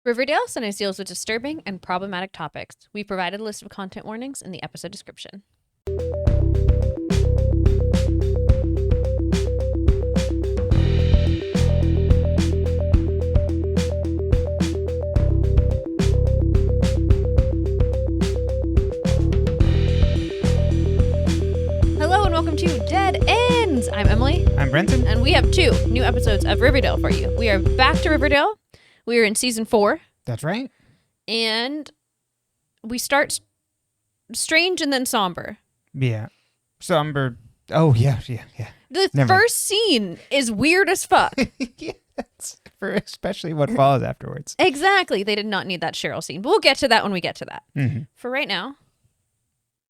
Riverdale sometimes deals with disturbing and problematic topics. We provided a list of content warnings in the episode description. Hello and welcome to Dead Ends. I'm Emily. I'm Brenton. And we have 2 new episodes of Riverdale for you. We are back to Riverdale. We are in season 4. That's right. And we start strange and then somber. Yeah. Somber. Oh, yeah. The first scene is weird as fuck. Yes. For especially what follows afterwards. Exactly. They did not need that Cheryl scene. But we'll get to that when we get to that. Mm-hmm. For right now.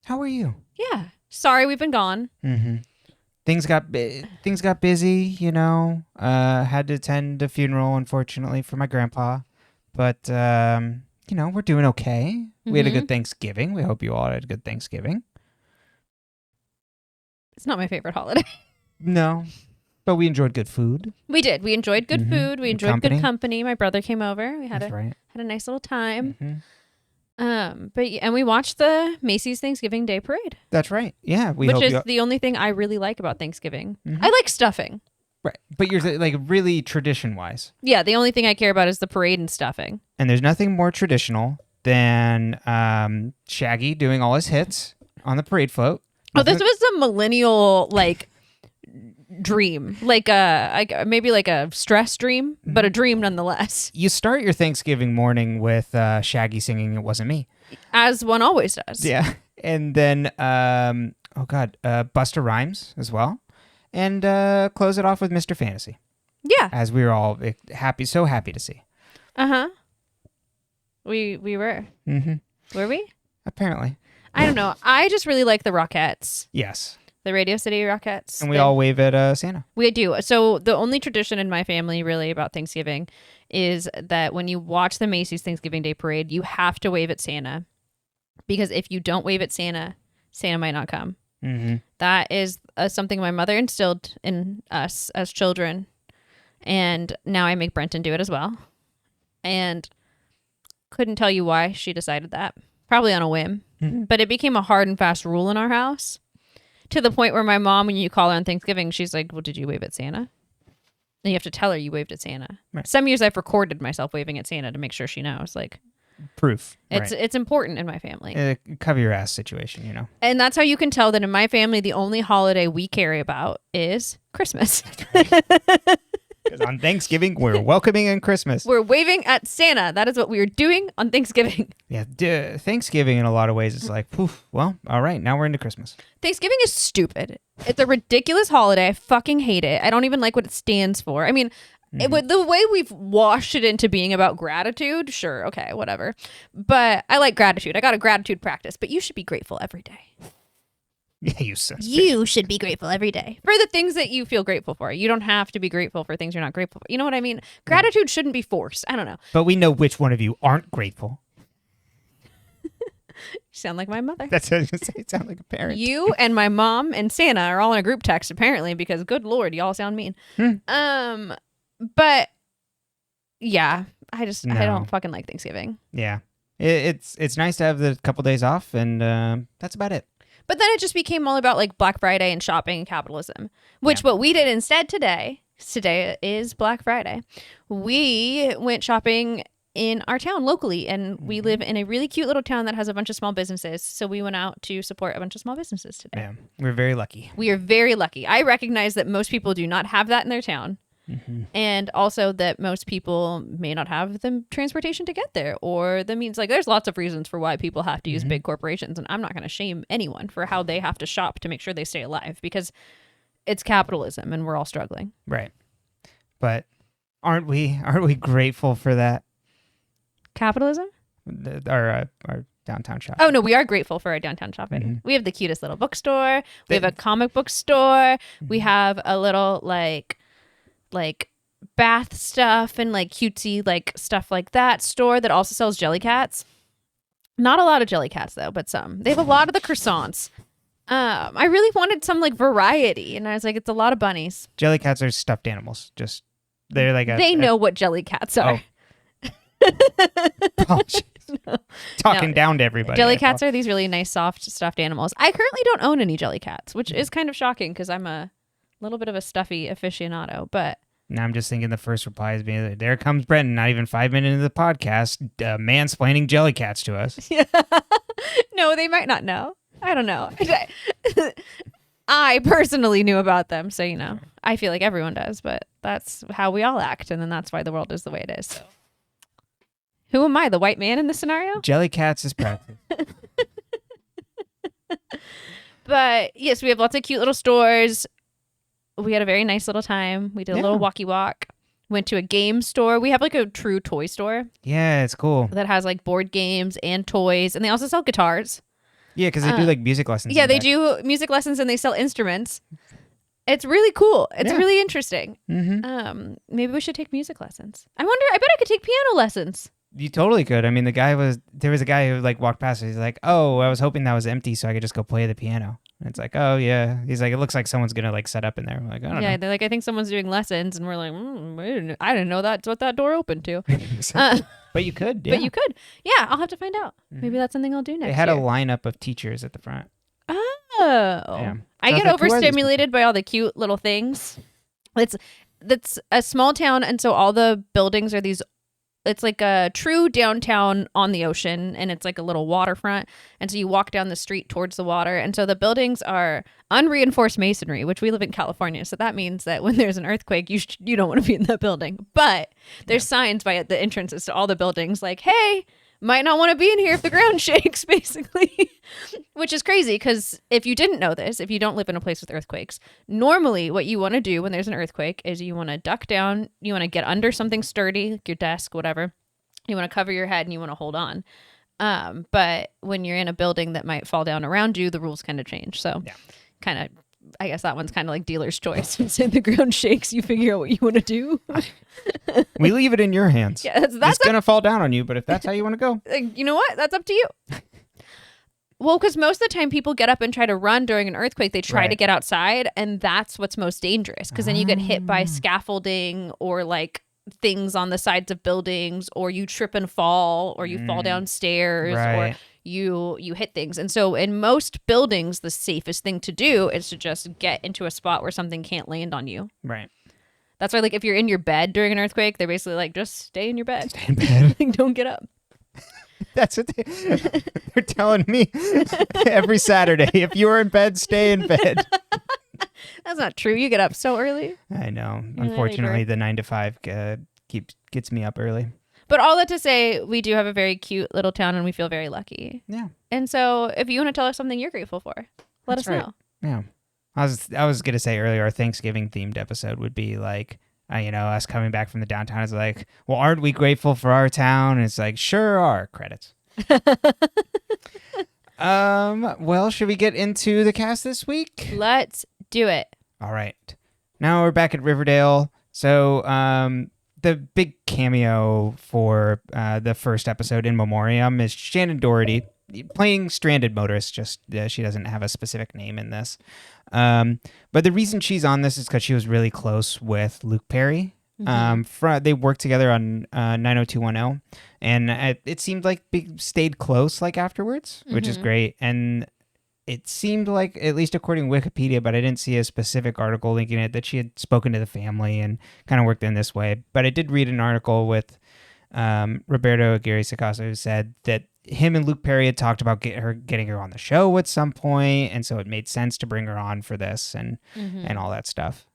How are you? Yeah. Sorry we've been gone. Mm-hmm. Things got busy, you know. Had to attend a funeral, unfortunately, for my grandpa. But, you know, we're doing okay. Mm-hmm. We had a good Thanksgiving. We hope you all had a good Thanksgiving. It's not my favorite holiday. No, but we enjoyed good food. We did. We enjoyed good food. We enjoyed good company. My brother came over. We had had a nice little time. Mm-hmm. And we watched the Macy's Thanksgiving Day Parade. That's right. Yeah, which is the only thing I really like about Thanksgiving. Mm-hmm. I like stuffing. Right, but you're like really tradition-wise. Yeah, the only thing I care about is the parade and stuffing. And there's nothing more traditional than Shaggy doing all his hits on the parade float. Oh, this was a millennial dream, maybe like a stress dream, but a dream nonetheless. You start your Thanksgiving morning with Shaggy singing "It Wasn't Me," as one always does. Yeah, and then Busta Rhymes as well, and close it off with Mr. Fantasy. Yeah, as we were all so happy to see. We were. Mm-hmm. Were we? Apparently. I don't know. I just really like the Rockettes. Yes. The Radio City Rockettes. And we all wave at Santa. We do. So the only tradition in my family really about Thanksgiving is that when you watch the Macy's Thanksgiving Day Parade, you have to wave at Santa. Because if you don't wave at Santa, Santa might not come. Mm-hmm. That is something my mother instilled in us as children. And now I make Brenton do it as well. And couldn't tell you why she decided that. Probably on a whim. Mm-hmm. But it became a hard and fast rule in our house. To the point where my mom, when you call her on Thanksgiving, she's like, well, did you wave at Santa? And you have to tell her you waved at Santa. Right. Some years I've recorded myself waving at Santa to make sure she knows. Like, proof. It's important in my family. Cover your ass situation, you know. And that's how you can tell that in my family, the only holiday we care about is Christmas. Because on Thanksgiving, we're welcoming in Christmas. We're waving at Santa. That is what we are doing on Thanksgiving. Yeah, Thanksgiving in a lot of ways is like, poof, well, all right, now we're into Christmas. Thanksgiving is stupid. It's a ridiculous holiday. I fucking hate it. I don't even like what it stands for. I mean, the way we've washed it into being about gratitude, sure, okay, whatever. But I like gratitude. I got a gratitude practice, but you should be grateful every day. Yeah, you suspect. You should be grateful every day for the things that you feel grateful for. You don't have to be grateful for things you're not grateful for. You know what I mean? Gratitude shouldn't be forced. I don't know. But we know which one of you aren't grateful. You sound like my mother. That's what I was going to say. You sound like a parent. You and my mom and Santa are all in a group text, apparently, because good Lord, y'all sound mean. But yeah, I don't fucking like Thanksgiving. Yeah. It's nice to have the couple days off, and that's about it. But then it just became all about like Black Friday and shopping and capitalism, which what we did instead today is Black Friday. We went shopping in our town locally, and we live in a really cute little town that has a bunch of small businesses. So we went out to support a bunch of small businesses today. Yeah, we're very lucky. We are very lucky. I recognize that most people do not have that in their town. Mm-hmm. And also that most people may not have the transportation to get there or the means. Like, there's lots of reasons for why people have to use big corporations, and I'm not going to shame anyone for how they have to shop to make sure they stay alive, because it's capitalism and we're all struggling. Right. But aren't we grateful for that? Capitalism? Our downtown shopping. Oh, no, we are grateful for our downtown shopping. Mm-hmm. We have the cutest little bookstore. We have a comic book store. Mm-hmm. We have a little like bath stuff and like cutesy like stuff like that store that also sells jelly cats. Not a lot of jelly cats though, but some. They have a lot of the croissants. I really wanted some like variety, and I was like, it's a lot of bunnies. Jelly cats are stuffed animals. Just they're like they know what jelly cats are. Oh. Apologies. Talking down to everybody. Jellycats are these really nice, soft, stuffed animals. I currently don't own any Jellycats, which is kind of shocking because I'm a little bit of a stuffy aficionado. But now I'm just thinking the first reply is being, there comes Brendan, not even 5 minutes into the podcast, mansplaining Jellycats to us. Yeah. No, they might not know. I don't know. I personally knew about them, so I feel like everyone does, but that's how we all act, and then that's why the world is the way it is. So. Who am I, the white man in this scenario? Jellycats is practice. But yes, we have lots of cute little stores. We had a very nice little time. We did a little walkie walk. Went to a game store. We have like a true toy store. Yeah, it's cool. That has like board games and toys, and they also sell guitars. Yeah, because they do like music lessons. Yeah, they do music lessons and they sell instruments. It's really cool. It's really interesting. Mm-hmm. Maybe we should take music lessons. I bet I could take piano lessons. You totally could. I mean, there was a guy who like walked past. He's like, "Oh, I was hoping that was empty so I could just go play the piano." And it's like, "Oh yeah." He's like, "It looks like someone's gonna like set up in there." We're like, I don't know. They're like, "I think someone's doing lessons," and we're like, I didn't know that's what that door opened to. But you could. Yeah. But you could. Yeah, I'll have to find out. Maybe that's something I'll do next year. They had a lineup of teachers at the front. Oh. Yeah. I get overstimulated by all the cute little things. That's a small town, and so all the buildings are these. It's like a true downtown on the ocean, and it's like a little waterfront. And so you walk down the street towards the water. And so the buildings are unreinforced masonry, which we live in California. So that means that when there's an earthquake, you don't want to be in that building. But there's signs by the entrances to all the buildings like, hey, might not want to be in here if the ground shakes, basically. Which is crazy because if you didn't know this, if you don't live in a place with earthquakes, normally what you want to do when there's an earthquake is you want to duck down, you want to get under something sturdy, like your desk, whatever. You want to cover your head and you want to hold on. But when you're in a building that might fall down around you, the rules kind of change. So kind of, I guess that one's kind of like dealer's choice. Once the ground shakes, you figure out what you want to do. We leave it in your hands. Yeah, it's going to fall down on you, but if that's how you want to go. You know what? That's up to you. Well, because most of the time people get up and try to run during an earthquake. They try to get outside, and that's what's most dangerous because then you get hit by scaffolding or like things on the sides of buildings, or you trip and fall, or you fall downstairs, or you hit things. And so in most buildings, the safest thing to do is to just get into a spot where something can't land on you. Right. That's why, like, if you're in your bed during an earthquake, they're basically like, just stay in your bed. Stay in bed. Like, don't get up. That's what they're telling me every Saturday. If you're in bed, stay in bed. That's not true. You get up so early. I know. Unfortunately, the 9 to 5 gets me up early. But all that to say, we do have a very cute little town, and we feel very lucky. Yeah. And so, if you want to tell us something you're grateful for, let us know. Yeah. I was gonna say earlier, our Thanksgiving themed episode would be like, us coming back from the downtown is like, well, aren't we grateful for our town? And it's like, sure are. Credits. Well, should we get into the cast this week? Let's do it. All right. Now we're back at Riverdale. So, the big cameo for the first episode in Memoriam is Shannon Doherty playing stranded motorist. Just she doesn't have a specific name in this. But the reason she's on this is because she was really close with Luke Perry. Mm-hmm. They worked together on 90210, and it seemed like they stayed close like afterwards, which is great. And it seemed like, at least according to Wikipedia, but I didn't see a specific article linking it, that she had spoken to the family and kind of worked in this way. But I did read an article with Roberto Aguirre Sacasa, who said that him and Luke Perry had talked about getting her on the show at some point, and so it made sense to bring her on for this and all that stuff.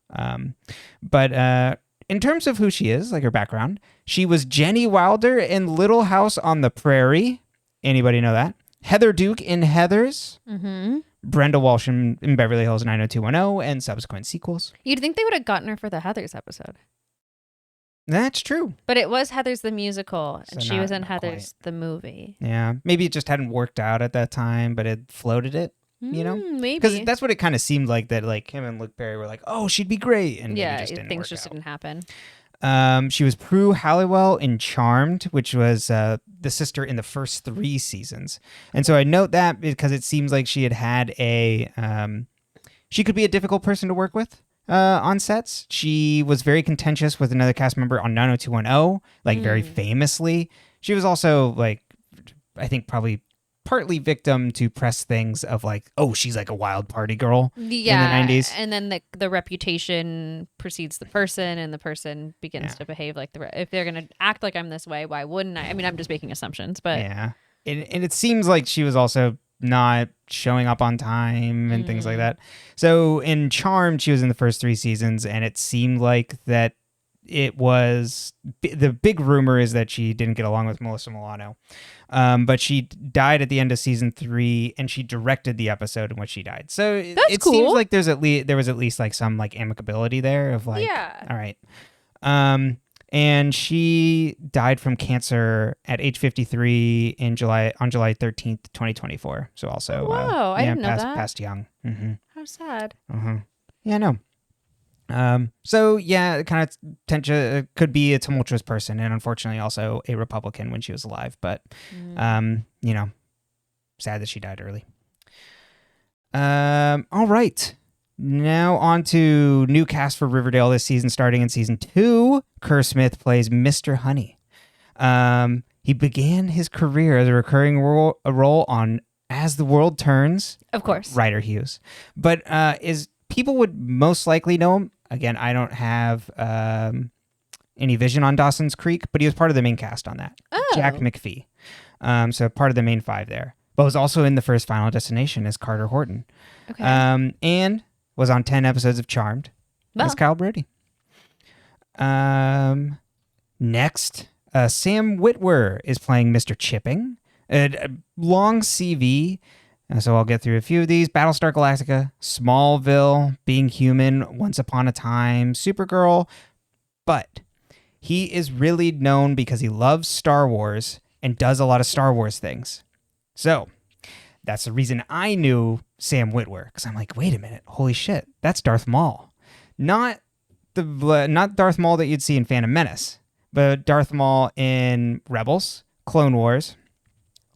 But in terms of who she is, like her background, she was Jenny Wilder in Little House on the Prairie. Anybody know that? Heather Duke in Heathers. Brenda Walsh in Beverly Hills 90210 and subsequent sequels. You'd think they would have gotten her for the Heathers episode. That's true. But it was Heathers the musical, and So she was in not Heathers the movie. Yeah. Maybe it just hadn't worked out at that time, but it floated it, Maybe. Because that's what it kind of seemed like, that like him and Luke Perry were like, oh, she'd be great. And things just didn't happen. She was Prue Halliwell in Charmed, which was the sister in the first 3 seasons. And so I note that because it seems like she had she could be a difficult person to work with on sets. She was very contentious with another cast member on 90210, like very famously. she was also like, I think probably partly victim to press things of like, oh, she's like a wild party girl in the 90s. And then the reputation precedes the person, and the person begins to behave like if they're going to act like I'm this way, why wouldn't I? I mean, I'm just making assumptions, but yeah. And it seems like she was also not showing up on time and things like that. So in Charmed, she was in the first 3 seasons, and it seemed like that it was the big rumor is that she didn't get along with Melissa Milano. But she died at the end of season 3, and she directed the episode in which she died. So it cool. seems like there was at least like some like amicability there of like, all right. And she died from cancer at age 53 on July 13th, 2024. So also, whoa, I didn't know that. Passed young. Mm-hmm. How sad. Yeah, no. So yeah, it kind of could be a tumultuous person, and unfortunately also a Republican when she was alive. But, you know, sad that she died early. All right. Now on to new cast for Riverdale this season. Starting in season 2, Kerr Smith plays Mr. Honey. He began his career as a recurring role on As the World Turns. Of course. Ryder Hughes. But people would most likely know him. Again, I don't have any vision on Dawson's Creek, but he was part of the main cast on that. Oh. Jack McPhee. So part of the main 5 there. But was also in the first Final Destination as Carter Horton. Okay. And was on 10 episodes of Charmed as Kyle Brody. Next, Sam Witwer is playing Mr. Chipping. A long CV, so I'll get through a few of these. Battlestar Galactica, Smallville, Being Human, Once Upon a Time, Supergirl. But he is really known because he loves Star Wars and does a lot of Star Wars things. So that's the reason I knew Sam Witwer, because I'm like, wait a minute, holy shit, that's Darth Maul. Not Darth Maul that you'd see in Phantom Menace, but Darth Maul in Rebels, Clone Wars,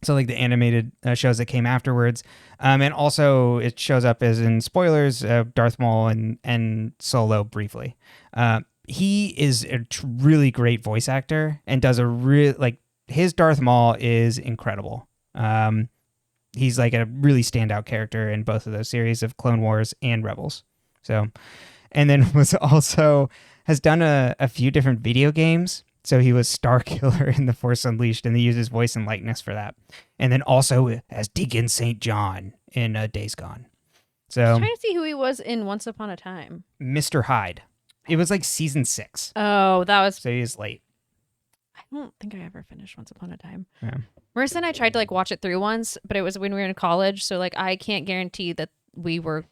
so like the animated shows that came afterwards, and also it shows up as in spoilers, Darth Maul and Solo briefly. He is a really great voice actor and does his Darth Maul is incredible. He's like a really standout character in both of those series of Clone Wars and Rebels. So, and then has done a few different video games. So he was Starkiller in The Force Unleashed, and they used his voice and likeness for that. And then also as Deacon St. John in Days Gone. So I'm trying to see who he was in Once Upon a Time. Mr. Hyde. It was like season 6. Oh, that was... So he was late. I don't think I ever finished Once Upon a Time. Yeah. Marissa and I tried to watch it through once, but it was when we were in college, so I can't guarantee that we were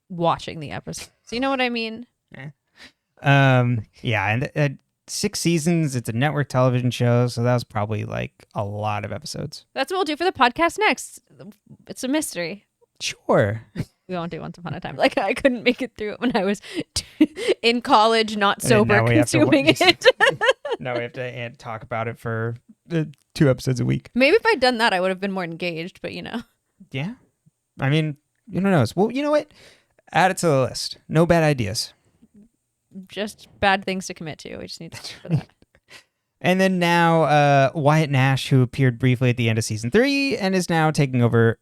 watching the episode. So you know what I mean? Yeah, and 6 seasons. It's a network television show, so that was probably a lot of episodes. That's what we'll do for the podcast next. It's a mystery. Sure. We won't do Once Upon a Time. I couldn't make it through it when I was in college, not sober, consuming it. Now we have to talk about it for 2 episodes a week. Maybe if I'd done that, I would have been more engaged, but Yeah. I mean, who knows? Well, you know what? Add it to the list. No bad ideas. Just bad things to commit to. We just need to for that. And then now Wyatt Nash, who appeared briefly at the end of season 3 and is now taking over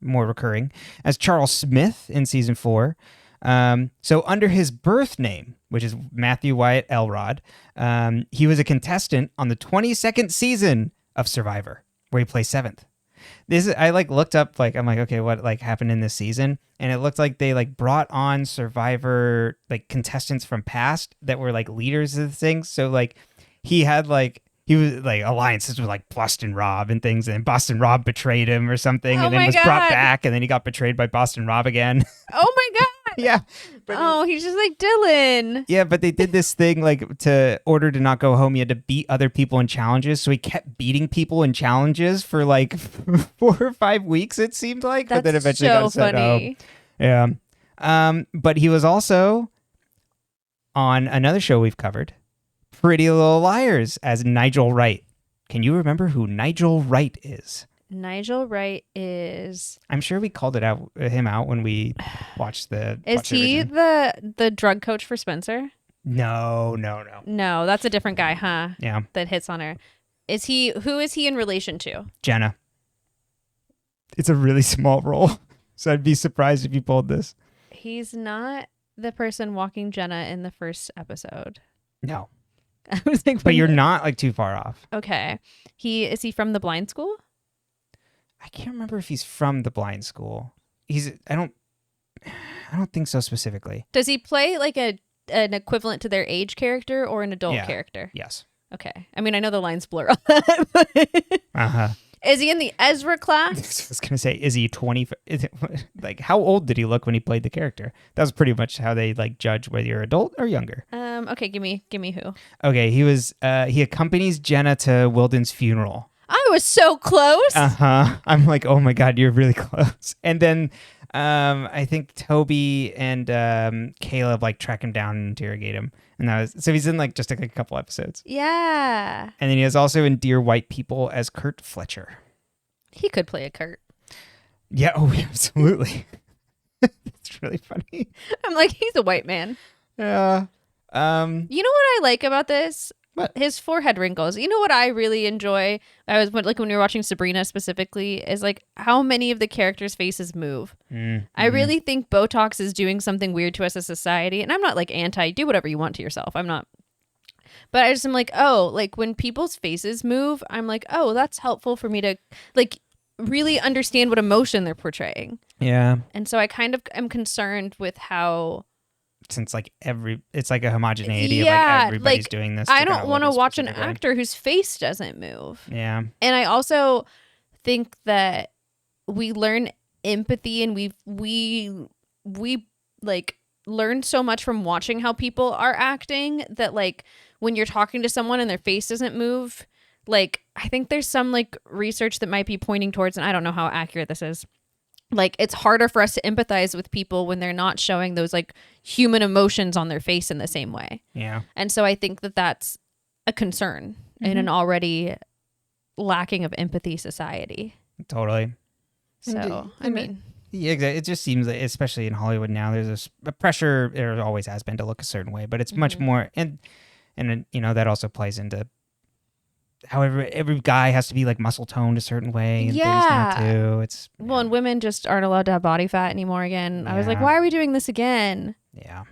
more recurring as Charles Smith in season 4. So under his birth name, which is Matthew Wyatt Elrod, he was a contestant on the 22nd season of Survivor, where he plays 7th. I looked up, I'm like, okay, what happened in this season? And it looked like they brought on Survivor contestants from past that were leaders of things. So he had he was alliances with Boston Rob and things, and Boston Rob betrayed him or something, and then was brought back, and then he got betrayed by Boston Rob again. Oh my god. Yeah. He's just like Dylan. Yeah, but they did this thing to order to not go home, you had to beat other people in challenges. So he kept beating people in challenges for 4 or 5 weeks, it seemed like. That's but then eventually so got sent funny. home. Yeah. But he was also on another show we've covered, Pretty Little Liars, as Nigel Wright. Can you remember who Nigel Wright is? Nigel Wright is... I'm sure we called him out when we watched the... Is he the drug coach for Spencer? No. No, that's a different guy, huh? Yeah, That hits on her. Who is he in relation to? Jenna. It's a really small role, so I'd be surprised if you pulled this. He's not the person walking Jenna in the first episode. No. I was like, But you're not like too far off. okay. Is he from the blind school? I can't remember if he's from the blind school. I don't think so specifically. Does he play like an equivalent to their age character or an adult Yeah. character? Yes. Okay. I mean, I know the lines blur on that. But Uh-huh. is he in the Ezra I class? was going to say, is he 20? Like, how old did he look when he played the character? That was pretty much how they like judge whether you're adult or younger. Okay, give me who. Okay, he accompanies Jenna to Wilden's funeral. I was so close. Uh-huh. I'm like, oh my God, you're really close. And then I think Toby and Caleb like track him down and interrogate him. And so he's in like just like a couple episodes. Yeah. And then he is also in Dear White People as Kurt Fletcher. He could play a Kurt. Yeah, oh, absolutely. It's really funny. I'm like, he's a white man. Yeah. You know what I like about this? What? His forehead wrinkles. You know what I really enjoy? Like when we were watching Sabrina specifically, is like how many of the characters' faces move. Mm-hmm. I really think Botox is doing something weird to us as society, and I'm not like anti. Do whatever you want to yourself. I'm not. But I just am like, oh, like when people's faces move, I'm like, oh, that's helpful for me to like really understand what emotion they're portraying. Yeah. And so I kind of am concerned with how. Since like it's like a homogeneity of Yeah, like everybody's like, doing this. I don't want to watch an specific way. actor whose face doesn't move. Yeah. And I also think that we learn empathy and we like learn so much from watching how people are acting that like when you're talking to someone and their face doesn't move, like I think there's some like research that might be pointing towards, and I don't know how accurate this is, like it's harder for us to empathize with people when they're not showing those like human emotions on their face in the same way. Yeah. And so I think that that's a concern in an already lacking of empathy society. Totally. So, I mean, yeah, exactly. It just seems like, especially in Hollywood now, there's a pressure, there always has been, to look a certain way, but it's much more, and you know, that also plays into how every guy has to be like muscle toned a certain way and things now too. It's well, and women just aren't allowed to have body fat anymore again. I was like, Yeah. why are we doing this again? yeah.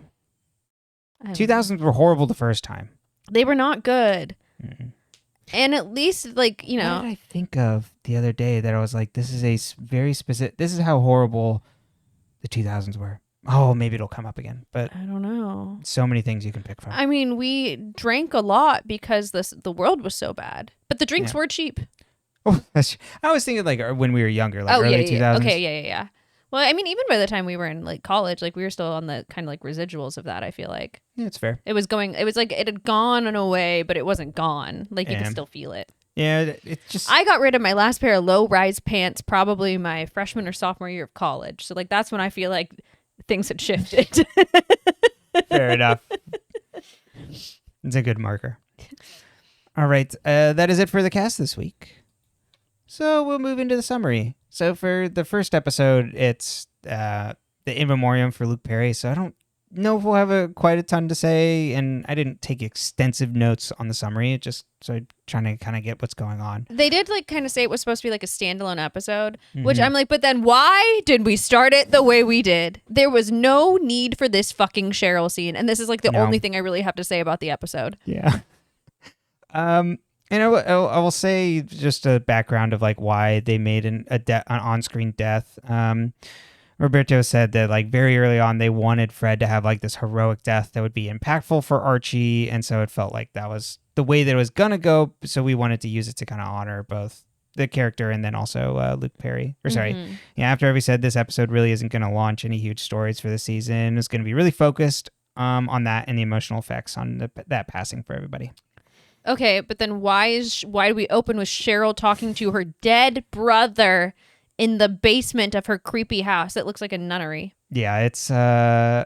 I don't know. 2000s were horrible the first time. They were not good. Mm-mm. And at least like, you What know, did I think of the other day that I was like, this is a very specific, this is how horrible the 2000s were. Oh, maybe it'll come up again, but I don't know. so many things you can pick from. I mean, we drank a lot because the world was so bad, but the drinks Yeah. were cheap. Oh, I was thinking like when we were younger, like Oh, early yeah. 2000s. Okay, yeah. Well, I mean, even by the time we were in like college, like we were still on the kind of like residuals of that. I feel like Yeah, it's fair. it was like it had gone in a way, but it wasn't gone. Like you Yeah. could still feel it. Yeah, it's just I got rid of my last pair of low-rise pants probably my freshman or sophomore year of college. So like that's when I feel like things had shifted. fair enough. It's a good marker. All right, that is it for the cast this week. So we'll move into the summary. So for the first episode, it's the In Memoriam for Luke Perry. So I don't know if we'll have quite a ton to say, and I didn't take extensive notes on the summary. It just so trying to kind of get what's going on. They did like kind of say it was supposed to be like a standalone episode, which I'm like, but then why did we start it the way we did? There was no need for this fucking Cheryl scene, and this is like the No. only thing I really have to say about the episode. Yeah. And I will say just a background of like why they made an on-screen death. Roberto said that like very early on they wanted Fred to have like this heroic death that would be impactful for Archie, and so it felt like that was the way that it was gonna go. So we wanted to use it to kind of honor both the character and then also Luke Perry. Or sorry, yeah. After we said this episode really isn't gonna launch any huge stories for the season. It's gonna be really focused on that and the emotional effects on that passing for everybody. Okay, but then why do we open with Cheryl talking to her dead brother in the basement of her creepy house that looks like a nunnery? Yeah, it's a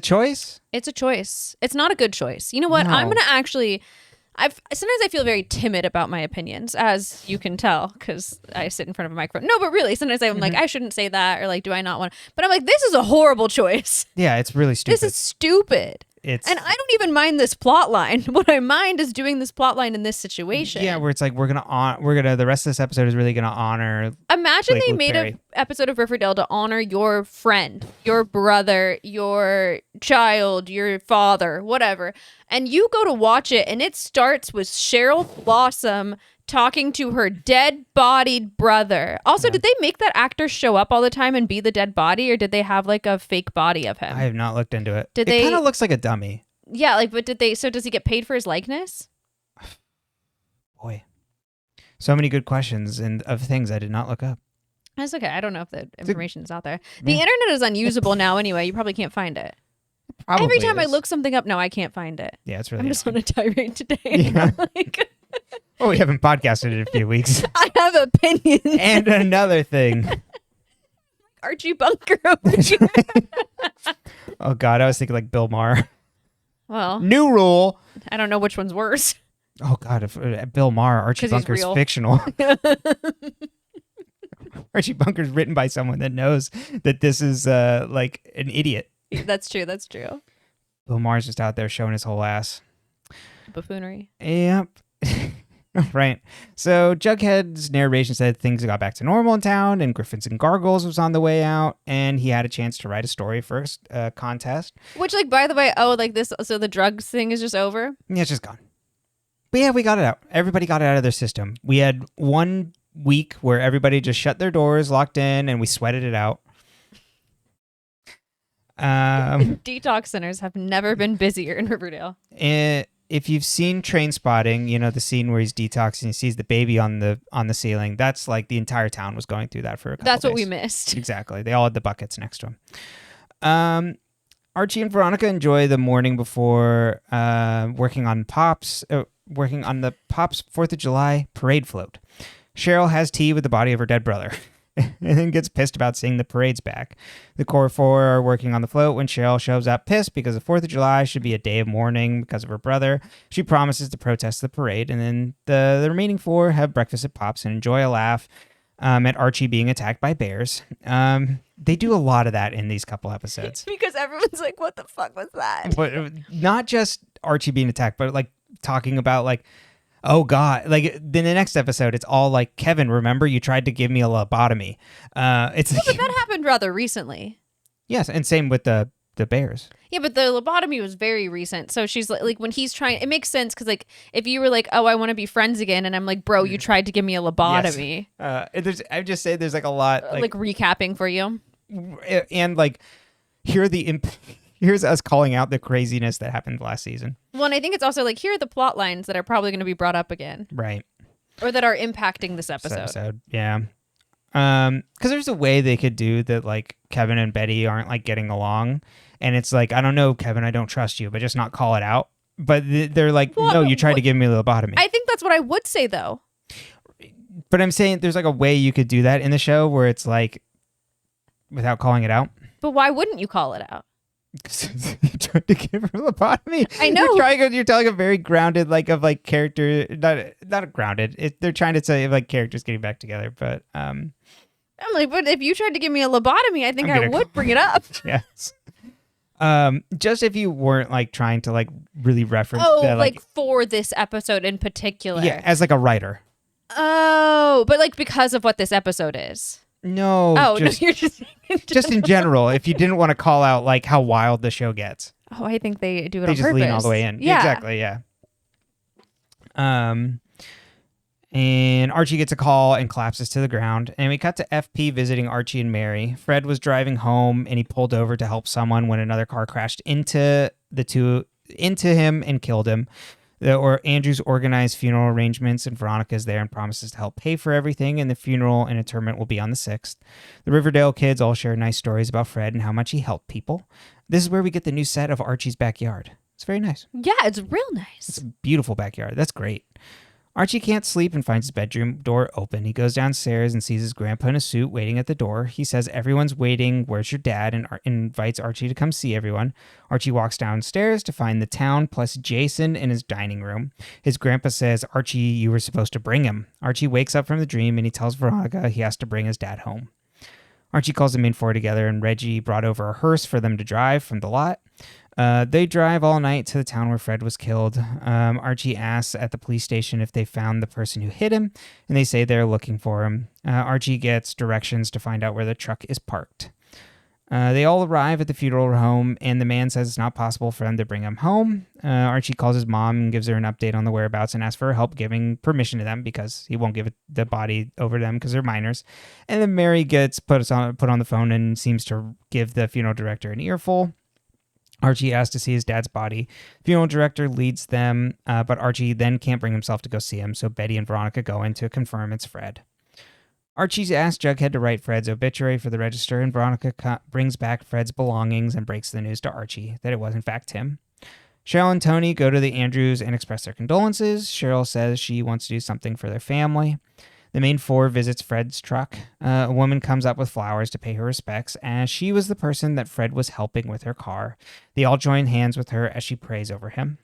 choice. It's a choice. It's not a good choice. You know what? No. I'm gonna actually. Sometimes I feel very timid about my opinions, as you can tell, because I sit in front of a microphone. No, but really, sometimes I'm like, I shouldn't say that, or like, do I not want? But I'm like, this is a horrible choice. Yeah, it's really stupid. This is stupid. it's And I don't even mind this plot line. What I mind is doing this plot line in this situation. yeah, where it's like the rest of this episode is really gonna honor. Imagine like they Luke made Perry. an episode of Riverdale to honor your friend, your brother, your child, your father, whatever. And you go to watch it and it starts with Cheryl Blossom talking to her dead-bodied brother. Also, did they make that actor show up all the time and be the dead body, or did they have like a fake body of him? I have not looked into it. Did It they- kind of looks like a dummy. Yeah, like, but did they? So does he get paid for his likeness? Boy, so many good questions and of things I did not look up. That's okay. I don't know if the information is out there. The Yeah. internet is unusable now anyway. You probably can't find it. Probably Every time I is. look something up, no, I can't find it. Yeah, it's really. I'm just on interesting. a tirade today. Yeah. Like, Oh, we haven't podcasted in a few weeks. I have opinions. And another thing. Archie Bunker over here. Oh God, I was thinking like Bill Maher. Well, New rule. I don't know which one's worse. Oh God, if Bill Maher, Archie 'Cause he's Bunker's real. fictional. Archie Bunker's written by someone that knows that this is like an idiot. That's true. That's true. Bill Maher's just out there showing his whole ass. Buffoonery. Yep. Right. So Jughead's narration said things got back to normal in town, and Griffins and Gargles was on the way out, and he had a chance to write a story for a contest. Which, like, by the way, like this, so the drugs thing is just over? Yeah, it's just gone. But yeah, we got it out. Everybody got it out of their system. We had 1 week where everybody just shut their doors, locked in, and we sweated it out. Detox centers have never been busier in Riverdale. If you've seen Train Spotting, you know the scene where he's detoxing, he sees the baby on the ceiling. That's like the entire town was going through that for a couple That's what days. we missed. Exactly. They all had the buckets next to him. Archie and Veronica enjoy the morning before working on the Pops 4th of July parade float. Cheryl has tea with the body of her dead brother and then gets pissed about seeing the parade's back. The core 4 are working on the float when Cheryl shows up pissed because the 4th of July should be a day of mourning because of her brother. She promises to protest the parade, and then the remaining 4 have breakfast at Pops and enjoy a laugh at Archie being attacked by bears. They do a lot of that in these couple episodes. Because everyone's like, what the fuck was that? But not just Archie being attacked, but like talking about like, oh God, like in the next episode, it's all like, Kevin, remember you tried to give me a lobotomy. It's Yeah, like, but that happened rather recently. yes, and same with the bears. Yeah, but the lobotomy was very recent. So she's like when he's trying, it makes sense because like if you were like, oh, I want to be friends again, and I'm like, bro, you tried to give me a lobotomy. I just say there's like a lot Like recapping for you. and like here's us calling out the craziness that happened last season. Well, and I think it's also like here are the plot lines that are probably going to be brought up again, Right. or that are impacting this This episode. yeah. Because there's a way they could do that, like Kevin and Betty aren't like getting along, and it's like, I don't know, Kevin, I don't trust you, but just not call it out. But they're like, Well, no, you tried to give me a lobotomy. I think that's what I would say though. But I'm saying there's like a way you could do that in the show where it's like without calling it out. But why wouldn't you call it out? You tried to give her a lobotomy. I know. You're telling a very grounded, like of like character, not grounded. They're trying to say like characters getting back together, but I'm like, but if you tried to give me a lobotomy, I think I'm I gonna would bring it up. yes. Just if you weren't like trying to like really reference Oh, that, like for this episode in particular. yeah, as like a writer. Oh, but like because of what this episode is. No. Oh, just, no, you're just just in general. If you didn't want to call out like how wild the show gets, Oh, I think they do it they on just purpose. lean all the way in. Yeah, Exactly. Yeah. And Archie gets a call and collapses to the ground. And we cut to FP visiting Archie and Mary. Fred was driving home and he pulled over to help someone when another car crashed into him and killed him. Andrew's organized funeral arrangements, and Veronica's there and promises to help pay for everything, and the funeral and interment will be on the 6th. The Riverdale kids all share nice stories about Fred and how much he helped people. This is where we get the new set of Archie's backyard. It's very nice. Yeah, it's real nice. It's a beautiful backyard. That's great. Archie can't sleep and finds his bedroom door open. He goes downstairs and sees his grandpa in a suit waiting at the door. He says, everyone's waiting. Where's your dad? And invites Archie to come see everyone. Archie walks downstairs to find the town plus Jason in his dining room. His grandpa says, Archie, you were supposed to bring him. Archie wakes up from the dream and he tells Veronica he has to bring his dad home. Archie calls the main four together, and Reggie brought over a hearse for them to drive from the lot. They drive all night to the town where Fred was killed. Archie asks at the police station if they found the person who hit him, and they say they're looking for him. Archie gets directions to find out where the truck is parked. They all arrive at the funeral home, and the man says it's not possible for them to bring him home. Archie calls his mom and gives her an update on the whereabouts and asks for her help giving permission to them because he won't give the body over to them because they're minors. And then Mary gets put on the phone and seems to give the funeral director an earful. Archie asks to see his dad's body. Funeral director leads them, but Archie then can't bring himself to go see him, so Betty and Veronica go in to confirm it's Fred. Archie's asked Jughead to write Fred's obituary for the register, and Veronica brings back Fred's belongings and breaks the news to Archie that it was in fact him. Cheryl and Tony go to the Andrews and express their condolences. Cheryl says she wants to do something for their family. The main four visits Fred's truck. A woman comes up with flowers to pay her respects, as she was the person that Fred was helping with her car. They all join hands with her as she prays over him.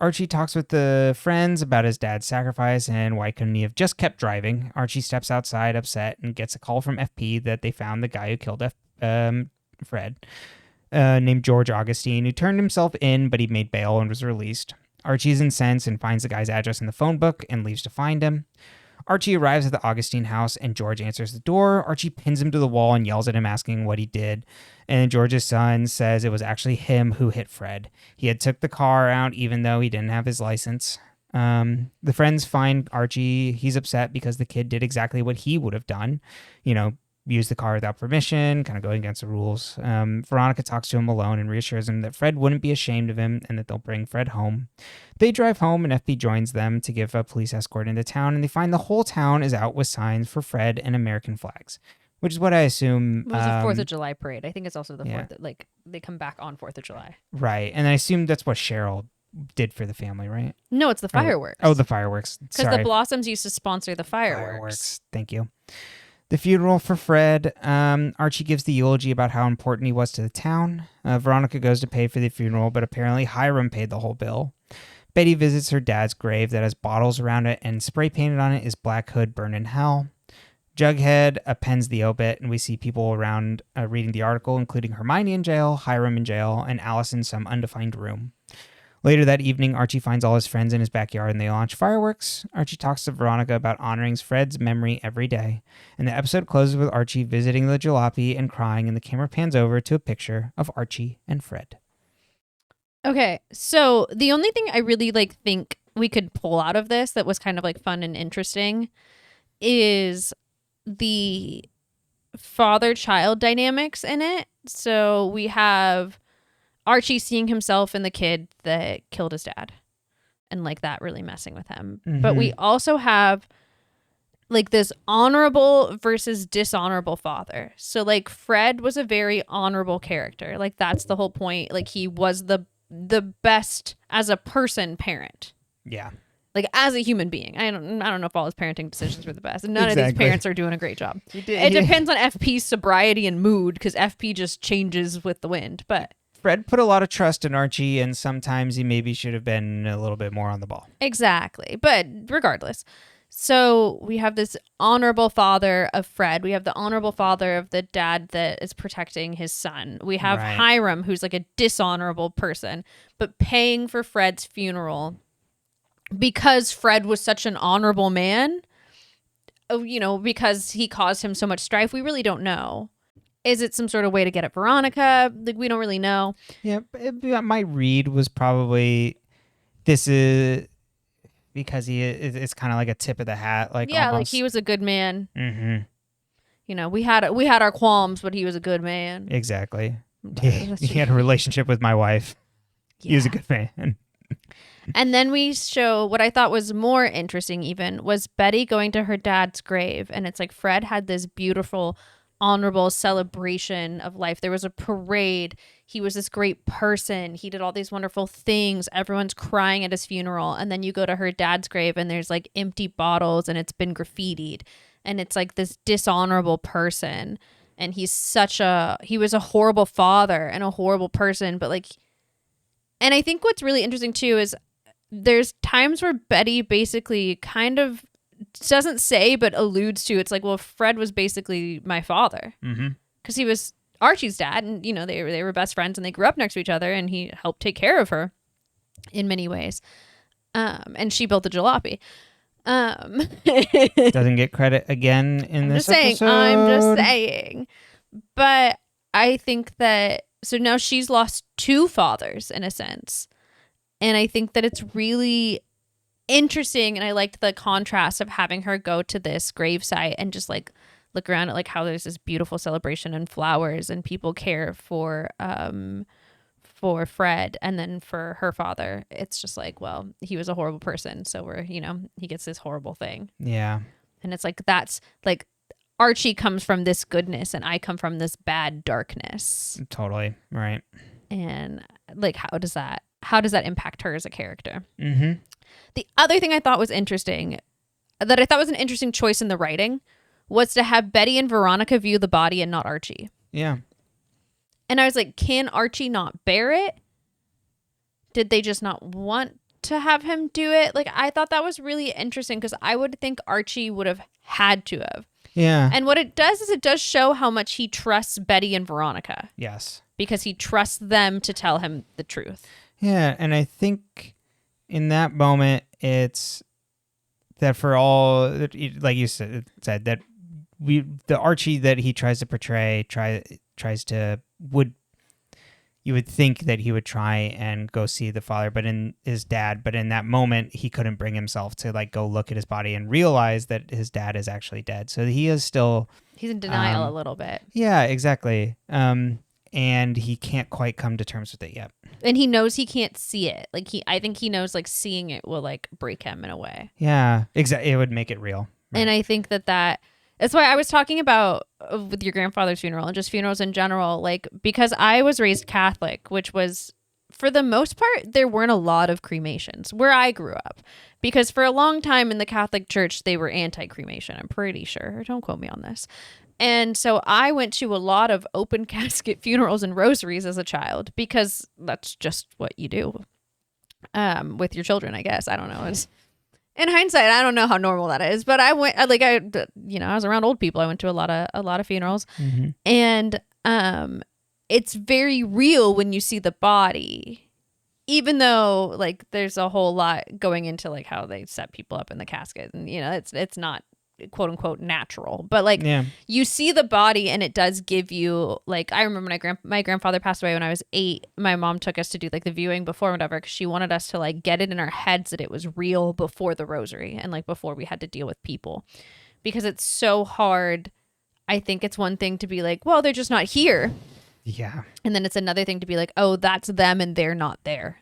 Archie talks with the friends about his dad's sacrifice and why couldn't he have just kept driving. Archie steps outside upset and gets a call from FP that they found the guy who killed Fred, named George Augustine, who turned himself in, but he made bail and was released. Archie's incensed and finds the guy's address in the phone book and leaves to find him. Archie arrives at the Augustine house and George answers the door. Archie pins him to the wall and yells at him asking what he did. And George's son says it was actually him who hit Fred. He had took the car out even though he didn't have his license. The friends find Archie. He's upset because the kid did exactly what he would have done. Use the car without permission, kind of going against the rules. Veronica talks to him alone and reassures him that Fred wouldn't be ashamed of him and that they'll bring Fred home. They drive home and FP joins them to give a police escort into town, and they find the whole town is out with signs for Fred and American flags, which is what I assume. It was the 4th of July parade. I think it's also the 4th. Like, they come back on 4th of July. Right. And I assume that's what Cheryl did for the family, right? No, it's the fireworks. Oh, the fireworks. Because the Blossoms used to sponsor the fireworks. Thank you. The funeral for Fred. Archie gives the eulogy about how important he was to the town. Veronica goes to pay for the funeral, but apparently Hiram paid the whole bill. Betty visits her dad's grave that has bottles around it, and spray painted on it is Black Hood Burn in Hell. Jughead appends the obit, and we see people around reading the article, including Hermione in jail, Hiram in jail, and Alice in some undefined room. Later that evening, Archie finds all his friends in his backyard and they launch fireworks. Archie talks to Veronica about honoring Fred's memory every day. And the episode closes with Archie visiting the jalopy and crying, and the camera pans over to a picture of Archie and Fred. Okay, so the only thing I really think we could pull out of this that was kind of fun and interesting is the father-child dynamics in it. So we have Archie seeing himself in the kid that killed his dad and that really messing with him. Mm-hmm. But we also have this honorable versus dishonorable father. So Fred was a very honorable character. That's the whole point. He was the best as a person parent. Yeah. As a human being. I don't know if all his parenting decisions were the best. And none of these parents are doing a great job. It depends on FP's sobriety and mood, because FP just changes with the wind. But Fred put a lot of trust in Archie, and sometimes he maybe should have been a little bit more on the ball. Exactly. But regardless. So we have this honorable father of Fred. We have the honorable father of the dad that is protecting his son. We have Hiram, who's a dishonorable person, but paying for Fred's funeral because Fred was such an honorable man, because he caused him so much strife. We really don't know. Is it some sort of way to get at Veronica? We don't really know. Yeah, my read was probably this is because it's kind of like a tip of the hat. Almost. He was a good man. Mm-hmm. We had our qualms, but he was a good man. Exactly. He had a relationship with my wife. Yeah. He was a good man. And then we show what I thought was more interesting even was Betty going to her dad's grave. And it's Fred had this beautiful honorable celebration of life. There was a parade. He was this great person. He did all these wonderful things. Everyone's crying at his funeral. And then you go to her dad's grave and there's empty bottles and it's been graffitied. And it's this dishonorable person. And he was a horrible father and a horrible person. But and I think what's really interesting too is there's times where Betty basically kind of doesn't say but alludes to, it's well, Fred was basically my father, because he was Archie's dad, and they were best friends and they grew up next to each other, and he helped take care of her in many ways. And she built the jalopy. Doesn't get credit again in this episode. I'm just saying. But I think that, so now she's lost two fathers in a sense. And I think that it's really interesting. And I liked the contrast of having her go to this gravesite and just like look around at like how there's this beautiful celebration and flowers and people care for Fred, and then for her father, it's just like, well, he was a horrible person, so he gets this horrible thing. Yeah. And it's like, that's like Archie comes from this goodness and I come from this bad darkness. Totally. Right. And like, how does that impact her as a character? Mm-hmm. The other thing I thought was interesting, that I thought was an interesting choice in the writing, was to have Betty and Veronica view the body and not Archie. Yeah. And I was like, can Archie not bear it? Did they just not want to have him do it? Like, I thought that was really interesting because I would think Archie would have had to have. Yeah. And what it does is it does show how much he trusts Betty and Veronica. Yes. Because he trusts them to tell him the truth. Yeah. And I think in that moment, it's that for all, like you said that the Archie that he tries to portray, you would think that he would try and go see the father, but in his dad, but in that moment he couldn't bring himself to like go look at his body and realize that his dad is actually dead. So he's in denial a little bit. Yeah, exactly. And he can't quite come to terms with it yet. And he knows he can't see it. Like I think he knows like seeing it will like break him in a way. Yeah, exactly. It would make it real. Right. And I think that's why I was talking about with your grandfather's funeral and just funerals in general, like, because I was raised Catholic, which was, for the most part, there weren't a lot of cremations where I grew up, because for a long time in the Catholic Church, they were anti-cremation. I'm pretty sure. Don't quote me on this. And so I went to a lot of open casket funerals and rosaries as a child, because that's just what you do with your children, I guess. I don't know. In hindsight, I don't know how normal that is, but I went, I was around old people. I went to a lot of funerals, mm-hmm. and it's very real when you see the body, even though like there's a whole lot going into like how they set people up in the casket, and it's not quote unquote natural, but like you see the body and it does give you, like, I remember when my grandfather passed away when I was 8, my mom took us to do like the viewing before whatever, because she wanted us to like get it in our heads that it was real before the rosary and like before we had to deal with people, because it's so hard. I think it's one thing to be like, well, they're just not here, and then it's another thing to be like, oh, that's them and they're not there.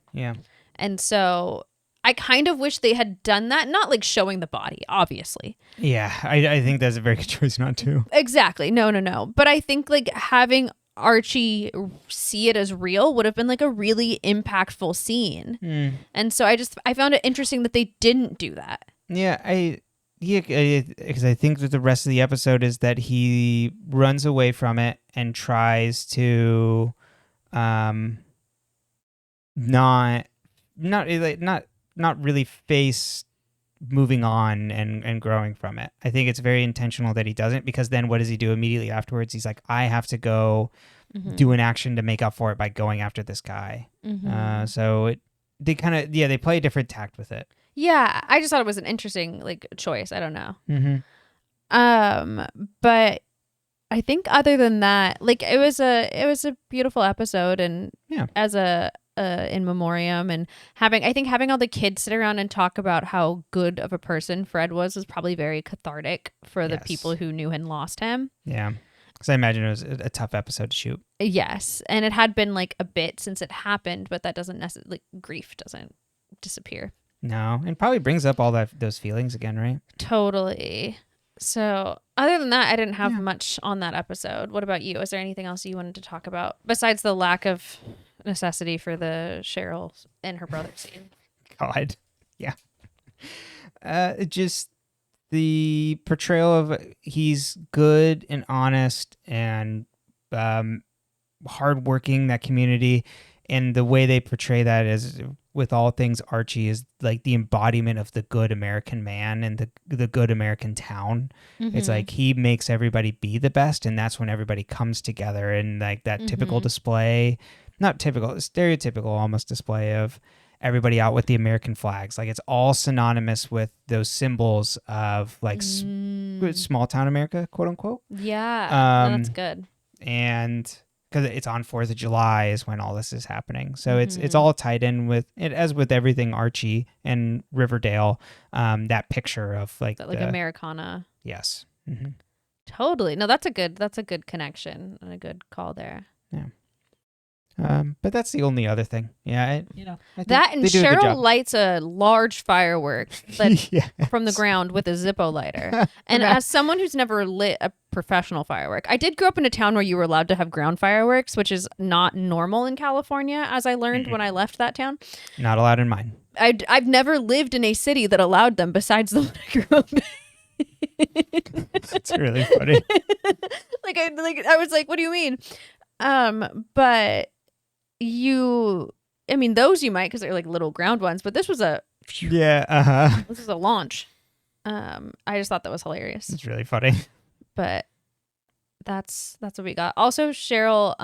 And so I kind of wish they had done that, not like showing the body, obviously. Yeah, I think that's a very good choice not to. Exactly. No. But I think like having Archie see it as real would have been like a really impactful scene. And so I found it interesting that they didn't do that. Yeah, because I think that the rest of the episode is that he runs away from it and tries to not really face moving on and growing from it. I think it's very intentional that he doesn't, because then what does he do immediately afterwards? He's like, I have to go do an action to make up for it by going after this guy. So they play a different tact with it. Yeah, I just thought it was an interesting like choice. I don't know. But I think other than that, like it was a beautiful episode, and as a in Memoriam, and having all the kids sit around and talk about how good of a person Fred was probably very cathartic for the people who knew and lost him. Yeah, because I imagine it was a tough episode to shoot. Yes, and it had been like a bit since it happened, but that doesn't necessarily, like, grief doesn't disappear. No, and probably brings up all those feelings again, right? Totally. So other than that, I didn't have much on that episode. What about you? Is there anything else you wanted to talk about besides the lack of necessity for the Cheryl and her brother scene? God, yeah. Just the portrayal of he's good and honest and hardworking, that community, and the way they portray that is with all things Archie is like the embodiment of the good American man and the good American town. It's like he makes everybody be the best, and that's when everybody comes together, and like that typical display, not typical, stereotypical almost display of everybody out with the American flags. Like it's all synonymous with those symbols of like small town America, quote unquote. Yeah, no, that's good. And because it's on 4th of July is when all this is happening. So it's all tied in with it, as with everything Archie and Riverdale, that picture of like Americana. Yes. Totally. No, that's a good connection and a good call there. Yeah. But that's the only other thing. Yeah. I that and Cheryl lights a large firework from the ground with a Zippo lighter. And as someone who's never lit a professional firework, I did grow up in a town where you were allowed to have ground fireworks, which is not normal in California, as I learned when I left that town. Not allowed in mine. I've never lived in a city that allowed them besides the one I grew up in. That's really funny. I was like, what do you mean? But those you might, because they're like little ground ones, but this was a this was a launch. I just thought that was hilarious. It's really funny. But that's what we got. Also, Cheryl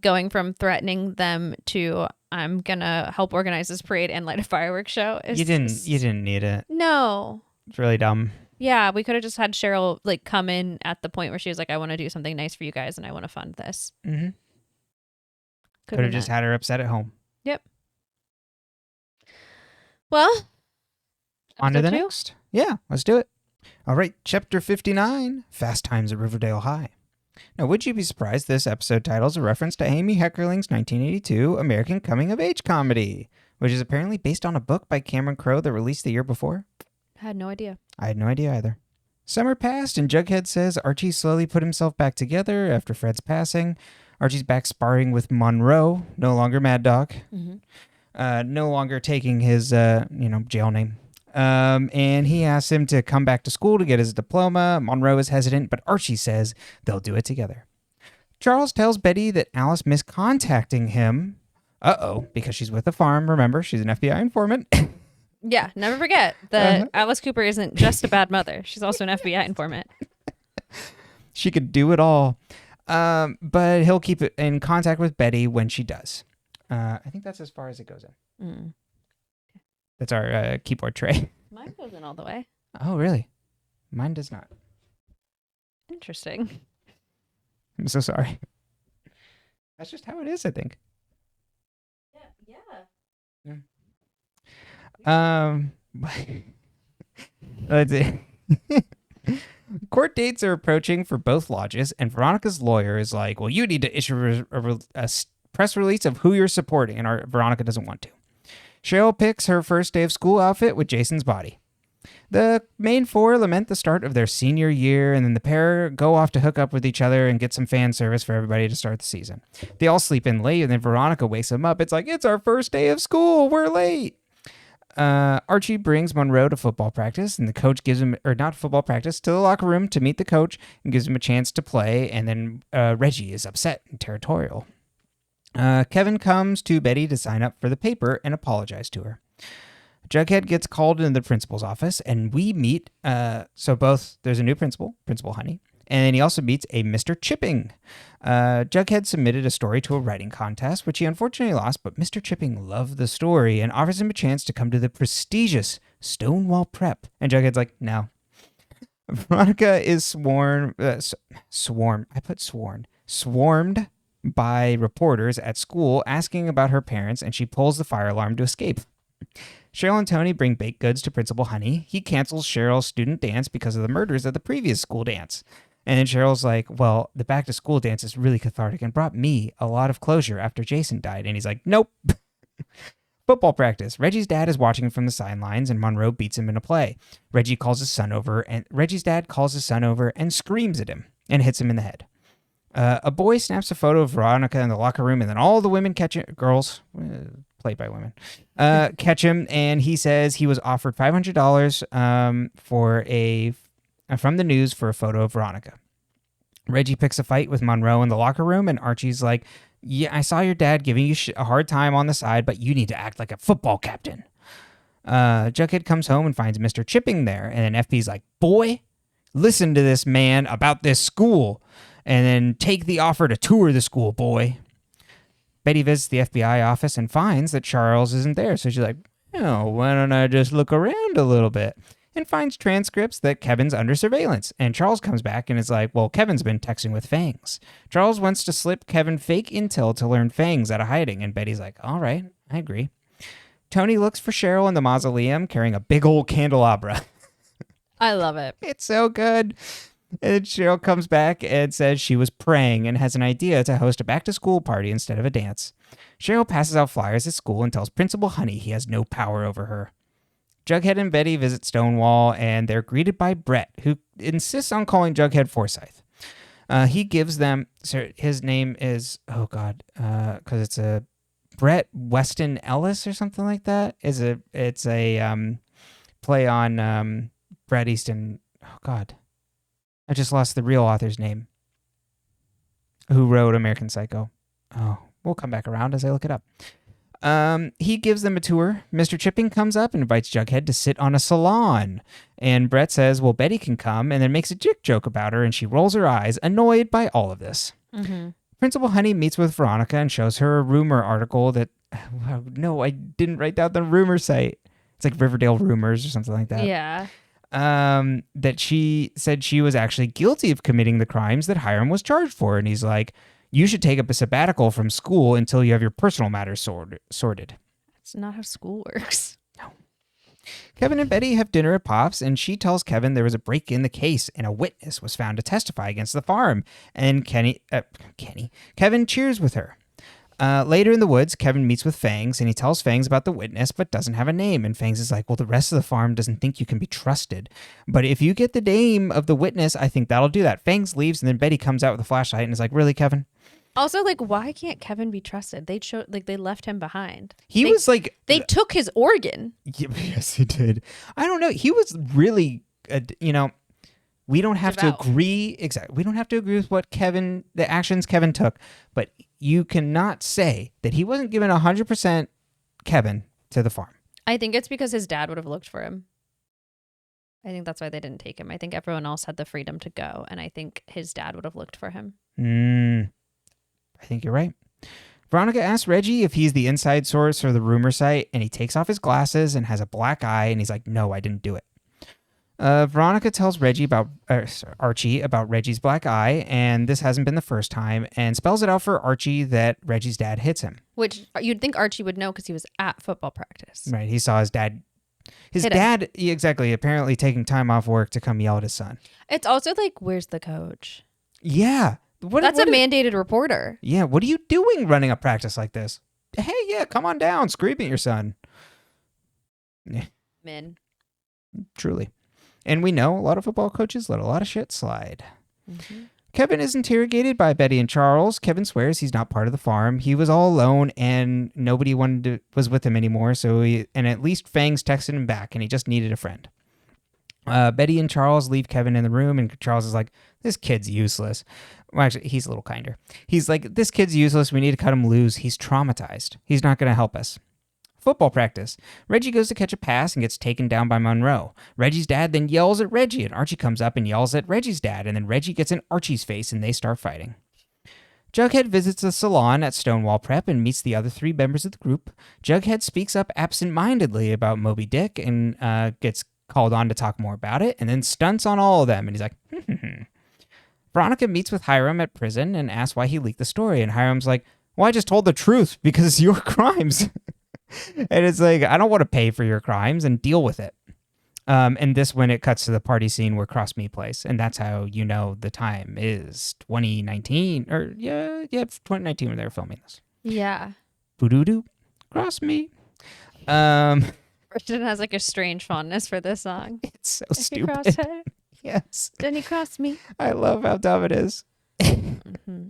going from threatening them to I'm gonna help organize this parade and light a fireworks show. You didn't need it. No. It's really dumb. Yeah, we could have just had Cheryl like come in at the point where she was like, I want to do something nice for you guys and I want to fund this. Could have just had her upset at home. Yep. Well, on to the next. Yeah, let's do it. All right, Chapter 59, Fast Times at Riverdale High. Now, would you be surprised this episode title is a reference to Amy Heckerling's 1982 American coming-of-age comedy, which is apparently based on a book by Cameron Crowe that released the year before? I had no idea. I had no idea either. Summer passed, and Jughead says Archie slowly put himself back together after Fred's passing. Archie's back sparring with Monroe, no longer Mad Dog, no longer taking his jail name. And he asks him to come back to school to get his diploma. Monroe is hesitant, but Archie says they'll do it together. Charles tells Betty that Alice missed contacting him. Because she's with the farm. Remember, she's an FBI informant. Yeah, never forget that Alice Cooper isn't just a bad mother. She's also an FBI informant. She could do it all. But he'll keep it in contact with Betty when she does. I think that's as far as it goes in. That's our keyboard tray. Mine goes in all the way. Oh, really? Mine does not. Interesting. I'm so sorry. That's just how it is, I think. Yeah. Let's see. Court dates are approaching for both lodges, and Veronica's lawyer is like, well, you need to issue a press release of who you're supporting, and Veronica doesn't want to. Cheryl picks her first day of school outfit with Jason's body. The main four lament the start of their senior year, and then the pair go off to hook up with each other and get some fan service for everybody to start the season. They all sleep in late, and then Veronica wakes them up. It's like, it's our first day of school. We're late. Archie brings Monroe to football practice, and the coach gives him, or not football practice, to the locker room to meet the coach and gives him a chance to play. And then Reggie is upset and territorial. Kevin comes to Betty to sign up for the paper and apologize to her. Jughead gets called into the principal's office, and we meet, there's a new principal, Principal Honey, and he also meets a Mr. Chipping. Jughead submitted a story to a writing contest, which he unfortunately lost, but Mr. Chipping loved the story and offers him a chance to come to the prestigious Stonewall Prep. And Jughead's like, no. Veronica is swarmed by reporters at school asking about her parents, and she pulls the fire alarm to escape. Cheryl and Tony bring baked goods to Principal Honey. He cancels Cheryl's student dance because of the murders at the previous school dance. And then Cheryl's like, well, the back-to-school dance is really cathartic and brought me a lot of closure after Jason died. And he's like, nope. Football practice. Reggie's dad is watching from the sidelines, and Monroe beats him in a play. Reggie's dad calls his son over and screams at him and hits him in the head. A boy snaps a photo of Veronica in the locker room, and then all the women catch it. Girls, played by women, catch him, and he says he was offered $500 from the news for a photo of Veronica. Reggie picks a fight with Monroe in the locker room, and Archie's like, Yeah, I saw your dad giving you a hard time on the side, but you need to act like a football captain. Jughead comes home and finds Mr. Chipping there, and then FP's like, boy, listen to this man about this school, and then take the offer to tour the school, boy. Betty visits the FBI office and finds that Charles isn't there, so she's like, oh, why don't I just look around a little bit? And finds transcripts that Kevin's under surveillance. And Charles comes back and is like, well, Kevin's been texting with Fangs. Charles wants to slip Kevin fake intel to learn Fangs out of hiding, and Betty's like, all right, I agree. Tony looks for Cheryl in the mausoleum carrying a big old candelabra. I love it. It's so good. And Cheryl comes back and says she was praying and has an idea to host a back-to-school party instead of a dance. Cheryl passes out flyers at school and tells Principal Honey he has no power over her. Jughead and Betty visit Stonewall, and they're greeted by Brett, who insists on calling Jughead Forsyth. He gives them, so his name is, because it's a Brett Weston Ellis or something like that. It's a play on Bret Easton. Oh, God. I just lost the real author's name, who wrote American Psycho. Oh, we'll come back around as I look it up. He gives them a tour. Mr. Chipping comes up and invites Jughead to sit on a salon. And Brett says, well, Betty can come, and then makes a dick joke about her, and she rolls her eyes, annoyed by all of this. Mm-hmm. Principal Honey meets with Veronica and shows her a rumor article that, no, I didn't write down the rumor site. It's like Riverdale Rumors or something like that. Yeah. That she said she was actually guilty of committing the crimes that Hiram was charged for. And he's like, you should take up a sabbatical from school until you have your personal matters sorted. That's not how school works. No. Kevin and Betty have dinner at Pop's, and she tells Kevin there was a break in the case and a witness was found to testify against the farm. And Kevin cheers with her. Later in the woods, Kevin meets with Fangs, and he tells Fangs about the witness, but doesn't have a name. And Fangs is like, well, the rest of the farm doesn't think you can be trusted. But if you get the name of the witness, I think that'll do that. Fangs leaves, and then Betty comes out with a flashlight and is like, really, Kevin? Also, like, why can't Kevin be trusted? They left him behind. They took his organ. Yes, he did. I don't know. He was really, we don't have Devout. to agree. Exactly. We don't have to agree with the actions Kevin took, but you cannot say that he wasn't given 100% Kevin to the farm. I think it's because his dad would have looked for him. I think that's why they didn't take him. I think everyone else had the freedom to go, and I think his dad would have looked for him. I think you're right. Veronica asks Reggie if he's the inside source or the rumor site, and he takes off his glasses and has a black eye, and he's like, no, I didn't do it. Veronica tells Archie about Reggie's black eye, and this hasn't been the first time, and spells it out for Archie that Reggie's dad hits him. Which you'd think Archie would know because he was at football practice. Right, he saw his dad. Yeah, exactly, apparently taking time off work to come yell at his son. It's also like, where's the coach? Yeah. That's a mandated reporter. Yeah, what are you doing running a practice like this? Hey, yeah, come on down, scream at your son. Men. Truly. And we know a lot of football coaches let a lot of shit slide. Mm-hmm. Kevin is interrogated by Betty and Charles. Kevin swears he's not part of the farm. He was all alone and nobody was with him anymore. And at least Fangs texted him back and he just needed a friend. Betty and Charles leave Kevin in the room and Charles is like, this kid's useless. Well, actually, he's a little kinder. He's like, this kid's useless. We need to cut him loose. He's traumatized. He's not going to help us. Football practice. Reggie goes to catch a pass and gets taken down by Monroe. Reggie's dad then yells at Reggie, and Archie comes up and yells at Reggie's dad, and then Reggie gets in Archie's face, and they start fighting. Jughead visits the salon at Stonewall Prep and meets the other 3 members of the group. Jughead speaks up absent-mindedly about Moby Dick and gets called on to talk more about it, and then stunts on all of them, and he's like, Veronica meets with Hiram at prison and asks why he leaked the story, and Hiram's like, well, I just told the truth because it's your crimes. And it's like, I don't want to pay for your crimes and deal with it. And this when it cuts to the party scene where Cross Me plays. And that's how you know the time is 2019. Or, yeah, 2019 when they were filming this. Yeah. Boo-doo-doo. Cross Me. Christian has like a strange fondness for this song. It's so stupid. Cross her. Yes. Then he crossed me. I love how dumb it is. Mm-hmm.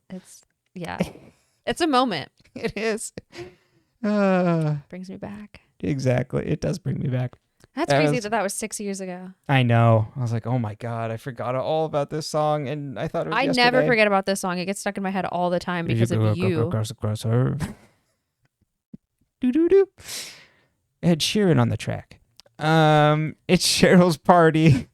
It's a moment. It is. Brings me back. Exactly. It does bring me back. That's crazy that was 6 years ago. I know. I was like, oh my God, I forgot all about this song, and I thought it was yesterday. Never forget about this song. It gets stuck in my head all the time because of you. Do-do-do. Ed Sheeran on the track. It's Cheryl's party.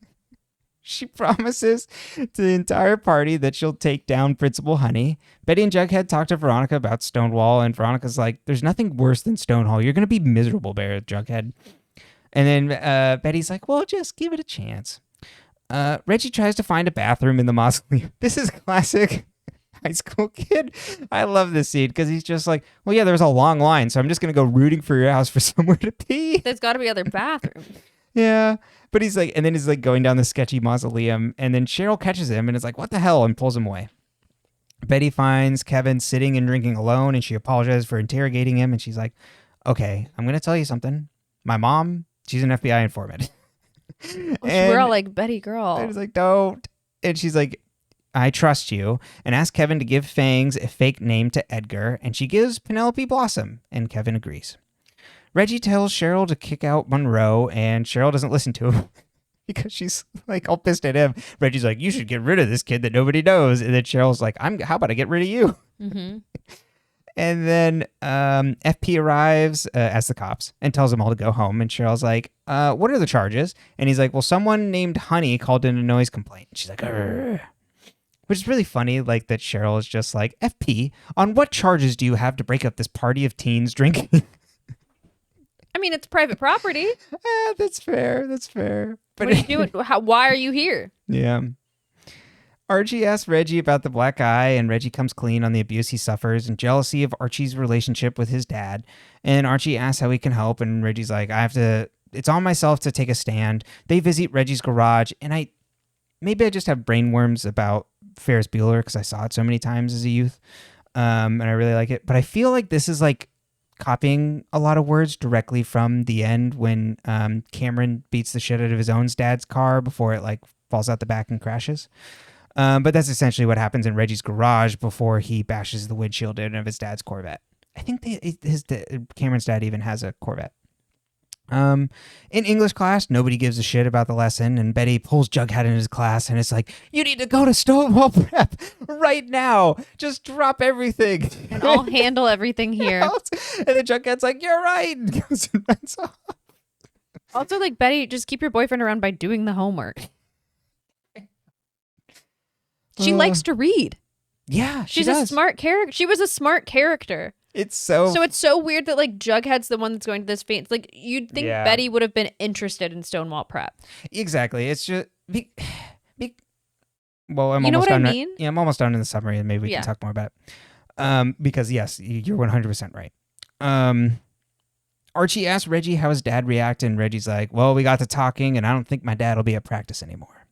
She promises to the entire party that she'll take down Principal Honey. Betty and Jughead talk to Veronica about Stonewall, and Veronica's like, there's nothing worse than Stonewall. You're going to be miserable, Bear, Jughead. And then Betty's like, well, just give it a chance. Reggie tries to find a bathroom in the mausoleum. This is classic high school kid. I love this scene because he's just like, well, yeah, there's a long line, so I'm just going to go rooting for your house for somewhere to pee. There's got to be other bathrooms. Yeah. But he's like, and then he's like going down the sketchy mausoleum, and then Cheryl catches him and is like, what the hell? And pulls him away. Betty finds Kevin sitting and drinking alone, and she apologizes for interrogating him. And she's like, okay, I'm going to tell you something. My mom, she's an FBI informant. We're all like, Betty, girl. And he's like, don't. And she's like, I trust you, and ask Kevin to give Fangs a fake name to Edgar, and she gives Penelope Blossom, and Kevin agrees. Reggie tells Cheryl to kick out Monroe, and Cheryl doesn't listen to him because she's like all pissed at him. Reggie's like, you should get rid of this kid that nobody knows. And then Cheryl's like, how about I get rid of you? Mm-hmm. And then FP arrives as the cops and tells them all to go home. And Cheryl's like, what are the charges? And he's like, well, someone named Honey called in a noise complaint. She's like, Arr. Which is really funny, like that Cheryl is just like, FP, on what charges do you have to break up this party of teens drinking? I mean, it's private property. That's fair. That's fair. But what are you doing? Why are you here? Yeah. Archie asks Reggie about the black eye, and Reggie comes clean on the abuse he suffers and jealousy of Archie's relationship with his dad. And Archie asks how he can help, and Reggie's like, it's on myself to take a stand. They visit Reggie's garage, and maybe I just have brainworms about Ferris Bueller because I saw it so many times as a youth, and I really like it. But I feel like this is like copying a lot of words directly from the end when Cameron beats the shit out of his own dad's car before it like falls out the back and crashes. But that's essentially what happens in Reggie's garage before he bashes the windshield in of his dad's Corvette. I think Cameron's dad even has a Corvette. In English class, nobody gives a shit about the lesson, and Betty pulls Jughead in his class, and it's like, you need to go to Stonewall Prep right now. Just drop everything. And I'll handle everything here. And then Jughead's like, you're right. And goes and runs off. Also, like, Betty, just keep your boyfriend around by doing the homework. She likes to read. Yeah, she's a smart character. She was a smart character. It's so weird that like Jughead's the one that's going to this feat. Like you'd think Betty would have been interested in Stonewall Prep. Exactly. It's just well, you know what I mean? Yeah, I'm almost done in the summary, and maybe we can talk more about it. Because yes, you're 100% right. Archie asks Reggie how his dad reacted, and Reggie's like, well, we got to talking, and I don't think my dad will be at practice anymore.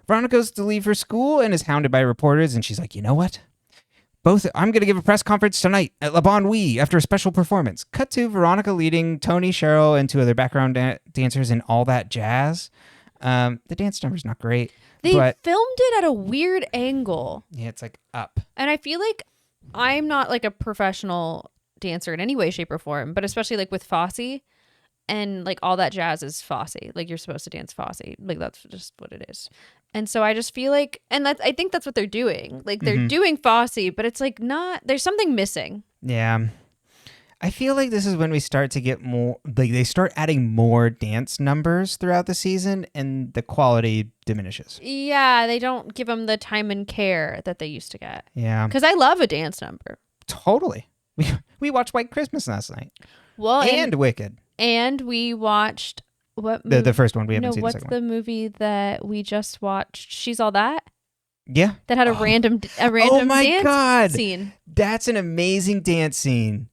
Veronica goes to leave her school and is hounded by reporters, and she's like, you know what? I'm going to give a press conference tonight at La Bon Oui after a special performance. Cut to Veronica leading Tony, Cheryl, and two other background dancers in All That Jazz. The dance number's not great. They filmed it at a weird angle. Yeah, it's like up. And I feel like I'm not like a professional dancer in any way, shape, or form, but especially like with Fosse. And like All That Jazz is Fosse. Like you're supposed to dance Fosse. Like that's just what it is. And so I just feel like, and I think that's what they're doing. Like they're doing Fosse, but it's like there's something missing. Yeah. I feel like this is when we start to get more, like they start adding more dance numbers throughout the season and the quality diminishes. Yeah, they don't give them the time and care that they used to get. Yeah. Because I love a dance number. Totally. We watched White Christmas last night. Well, and Wicked. And we watched what the first one. We haven't seen the second one. What's the movie that we just watched? She's All That? Yeah. That had a random oh my dance God. scene. That's an amazing dance scene.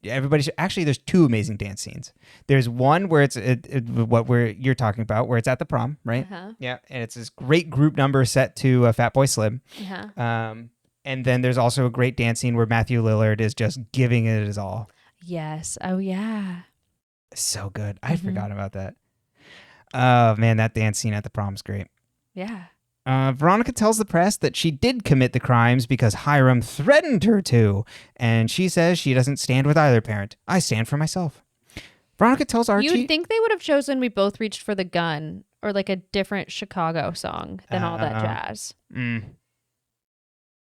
Everybody actually, there's two amazing dance scenes. There's one where it's you're talking about, where it's at the prom, right? Uh-huh. Yeah, and it's this great group number set to Fatboy Slim. Uh-huh. And then there's also a great dance scene where Matthew Lillard is just giving it his all. Yes. Oh yeah. So good. I forgot about that. Oh man, that dance scene at the prom is great. Yeah. Veronica tells the press that she did commit the crimes because Hiram threatened her to, and she says she doesn't stand with either parent. I stand for myself. Veronica tells Archie. You'd think they would have chosen We Both Reached for the Gun or like a different Chicago song than all that jazz.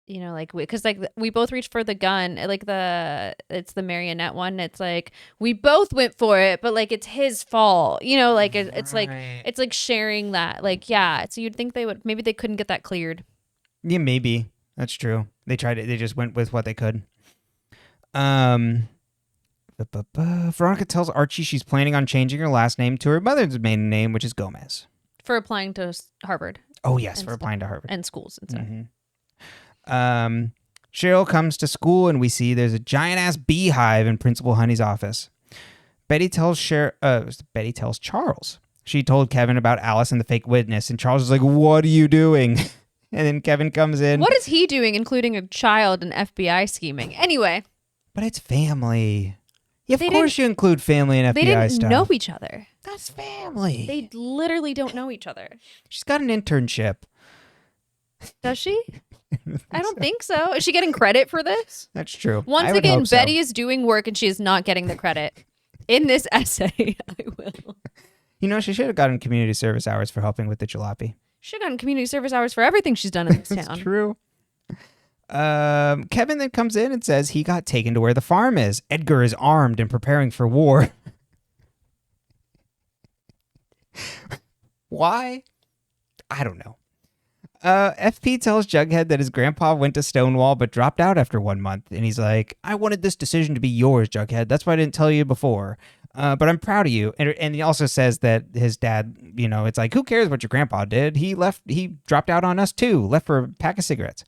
You know, like, because like We Both Reached for the Gun, like it's the marionette one. It's like we both went for it, but like it's his fault. You know, like it's like sharing that. Like, yeah. So you'd think maybe they couldn't get that cleared. Yeah, maybe that's true. They tried it. They just went with what they could. Veronica tells Archie she's planning on changing her last name to her mother's maiden name, which is Gomez. For applying to Harvard. Oh yes, for applying to Harvard and schools and stuff. Mm-hmm. Cheryl comes to school and we see there's a giant ass beehive in Principal Honey's office. Betty tells Charles she told Kevin about Alice and the fake witness, and Charles is like, "What are you doing?" And then Kevin comes in. What is he doing, including a child and FBI scheming? Anyway, but it's family. Yeah, of course you include family and FBI stuff. They didn't know each other. That's family. They literally don't know each other. She's got an internship. Does she? I don't think so. Is she getting credit for this? That's true. Once again, Betty is doing work and she is not getting the credit. In this essay, I will. You know, she should have gotten community service hours for helping with the jalopy. She should have gotten community service hours for everything she's done in this town. That's true. Kevin then comes in and says he got taken to where the farm is. Edgar is armed and preparing for war. Why? I don't know. FP tells Jughead that his grandpa went to Stonewall but dropped out after 1 month. And he's like, I wanted this decision to be yours, Jughead. That's why I didn't tell you before. But I'm proud of you. And he also says that his dad, you know, it's like, who cares what your grandpa did? He dropped out on us too. Left for a pack of cigarettes.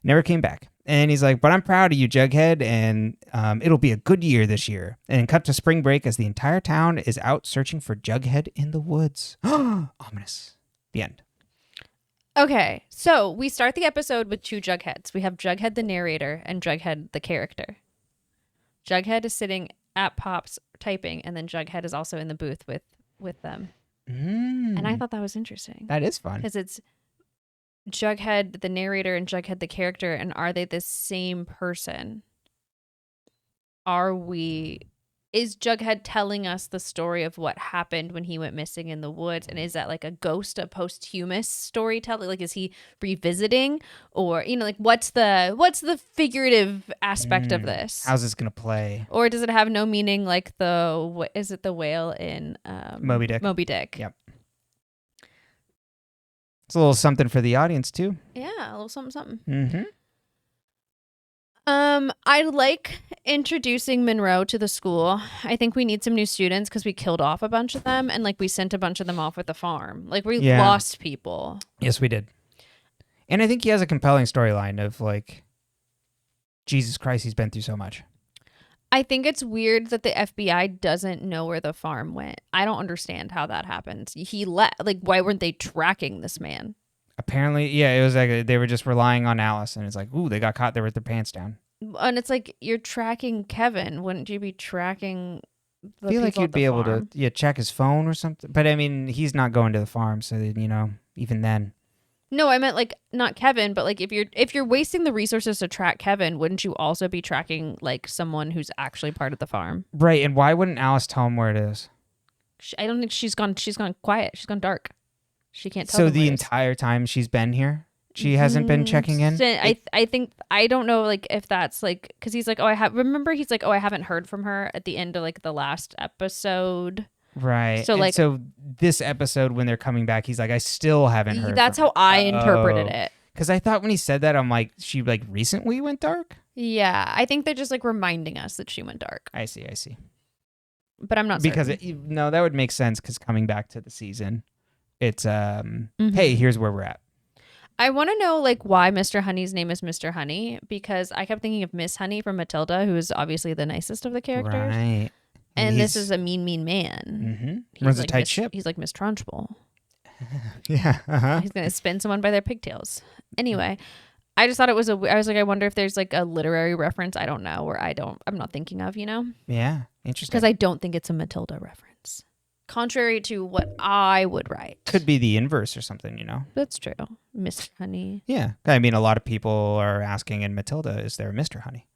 Never came back. And he's like, but I'm proud of you, Jughead. And it'll be a good year this year. And cut to spring break as the entire town is out searching for Jughead in the woods. Ominous. The end. Okay, so we start the episode with two Jugheads. We have Jughead the narrator and Jughead the character. Jughead is sitting at Pop's typing, and then Jughead is also in the booth with them. And I thought that was interesting. That is fun. Because it's Jughead the narrator and Jughead the character, and are they the same person? Is Jughead telling us the story of what happened when he went missing in the woods? And is that like a ghost, a posthumous storytelling? Like, is he revisiting, or, you know, like what's the figurative aspect of this? How's this going to play? Or does it have no meaning, like is it the whale in Moby Dick? Moby Dick. Yep. It's a little something for the audience too. Yeah, a little something. Mm-hmm. I like introducing Monroe to the school. I think we need some new students because we killed off a bunch of them, and like we sent a bunch of them off with the farm. Like we lost people. Yes, we did. And I think he has a compelling storyline of like, Jesus Christ, he's been through so much. I think it's weird that the FBI doesn't know where the farm went. I don't understand how that happens. He like, why weren't they tracking this man? Apparently, yeah, it was like they were just relying on Alice, and it's like, ooh, they got caught there with their pants down. And it's like, you're tracking Kevin. Wouldn't you be tracking the I feel like people you'd at the be able farm? to check his phone or something. But I mean, he's not going to the farm, so you know, even then. No, I meant like not Kevin, but like if you're wasting the resources to track Kevin, wouldn't you also be tracking like someone who's actually part of the farm? Right, and why wouldn't Alice tell him where it is? I don't think she's gone quiet. She's gone dark. She can't tell. So the entire time she's been here, she hasn't been checking in? I think, I don't know, like, if that's like, because he's like, he's like, I haven't heard from her at the end of like the last episode. Right. So like, so this episode when they're coming back, he's like, I still haven't heard. That's how I interpreted it. Because I thought when he said that, I'm like, she like recently went dark? Yeah, I think they're just like reminding us that she went dark. I see. But I'm not because certain. No, that would make sense because coming back to the season, it's hey, here's where we're at. I want to know like why Mr. Honey's name is Mr. Honey, because I kept thinking of Miss Honey from Matilda, who is obviously the nicest of the characters. Right. And this is a mean man. Mm-hmm. Runs like a tight ship. He's like Miss Trunchbull. Yeah. Uh-huh. He's gonna spin someone by their pigtails. Anyway, I just thought it was I was like, I wonder if there's like a literary reference I don't know, or I'm not thinking of, you know? Yeah, interesting. Because I don't think it's a Matilda reference. Contrary to what I would write. Could be the inverse or something, you know? That's true. Mr. Honey. Yeah. I mean, a lot of people are asking in Matilda, is there a Mr. Honey?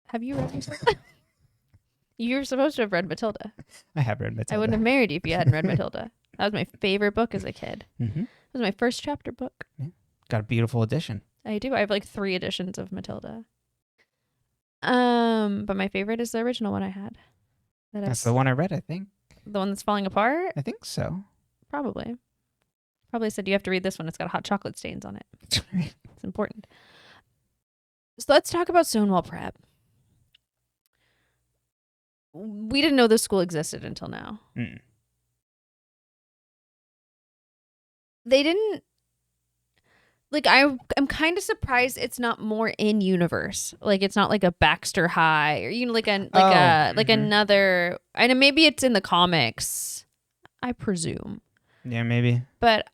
Have you read Matilda? You're supposed to have read Matilda. I have read Matilda. I wouldn't have married you if you hadn't read Matilda. That was my favorite book as a kid. Mm-hmm. It was my first chapter book. Yeah. Got a beautiful edition. I do. I have like 3 editions of Matilda. But my favorite is the original one I had. That's the one I read, I think. The one that's falling apart? I think so. Probably said you have to read this one. It's got hot chocolate stains on it. It's important. So let's talk about Stonewall Prep. We didn't know this school existed until now. Mm. They didn't. Like, I'm kind of surprised it's not more in universe. Like, it's not like a Baxter High or another. I know maybe it's in the comics, I presume. Yeah, maybe. But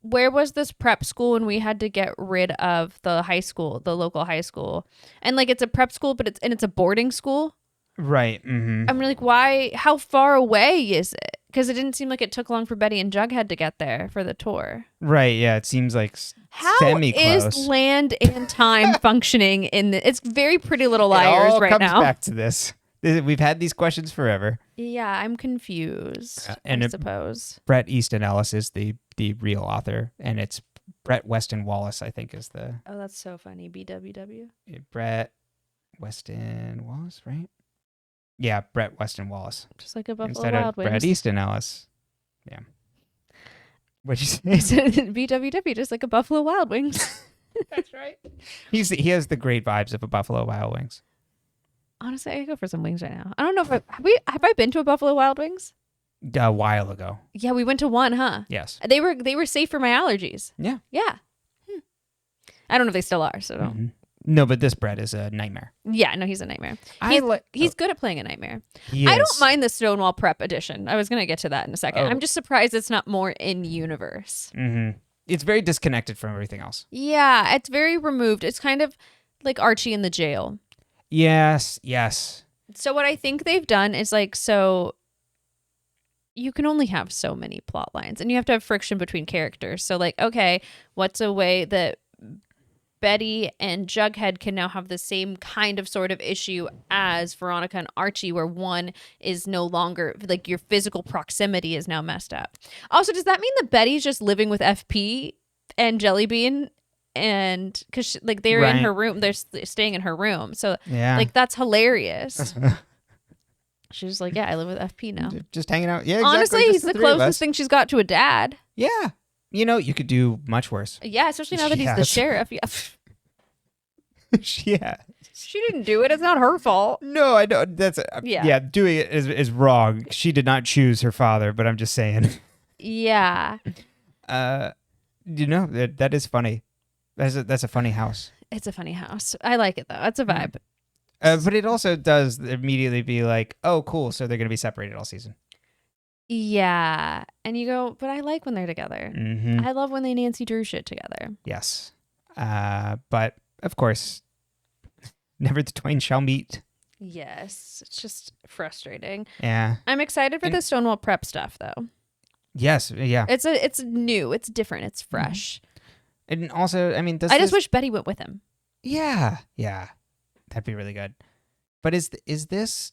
where was this prep school when we had to get rid of the high school, the local high school, and like it's a prep school, but it's a boarding school. Right. Mm-hmm. I'm like, why? How far away is it? Because it didn't seem like it took long for Betty and Jughead to get there for the tour. Right. Yeah. It seems like how semi-close. is land and time functioning in the? It's very Pretty Little Liars it all right comes now. Back to this. We've had these questions forever. Yeah, I'm confused. I suppose Bret Easton Ellis is the real author, and it's Bret Weston Wallace, I think, is the. Oh, that's so funny. BWW. Bret Weston Wallace, right? Yeah, Bret Weston Wallace. Just like a Buffalo Instead Wild of Wings. Bret Easton Ellis. Yeah. What'd you say? BWW, just like a Buffalo Wild Wings. That's right. He has the great vibes of a Buffalo Wild Wings. Honestly, I could go for some wings right now. I don't know if have I been to a Buffalo Wild Wings? A while ago. Yeah, we went to one, huh? Yes. They were safe for my allergies. Yeah. Yeah. I don't know if they still are, so don't. Mm-hmm. No, but this Bret is a nightmare. Yeah, no, he's a nightmare. He's good at playing a nightmare. I don't mind the Stonewall Prep edition. I was going to get to that in a second. I'm just surprised it's not more in universe. Mm-hmm. It's very disconnected from everything else. Yeah, it's very removed. It's kind of like Archie in the jail. Yes. So what I think they've done is like, so you can only have so many plot lines and you have to have friction between characters. So like, okay, what's a way that Betty and Jughead can now have the same kind of sort of issue as Veronica and Archie, where one is no longer like your physical proximity is now messed up. Also, does that mean that Betty's just living with FP and Jellybean? And because like they're in her room, they're staying in her room. So yeah, like that's hilarious. She's like, yeah, I live with FP now. Just hanging out. Yeah, exactly. Honestly, he's the closest thing she's got to a dad. Yeah. You could do much worse. Yeah, especially now that he's the sheriff. Yeah. Yeah. She didn't do it. It's not her fault. No, I know. Yeah, doing it is wrong. She did not choose her father, but I'm just saying. Yeah. That is funny. That's a funny house. It's a funny house. I like it though. It's a vibe. But it also does immediately be like, oh, cool. So they're going to be separated all season. Yeah. And you go, but I like when they're together. Mm-hmm. I love when they Nancy Drew shit together. Yes. But of course, never the twain shall meet. Yes. It's just frustrating. Yeah. I'm excited for the Stonewall Prep stuff though. Yes. Yeah. It's new. It's different. It's fresh. And also, I mean, I just wish Betty went with him. Yeah. That'd be really good. But is this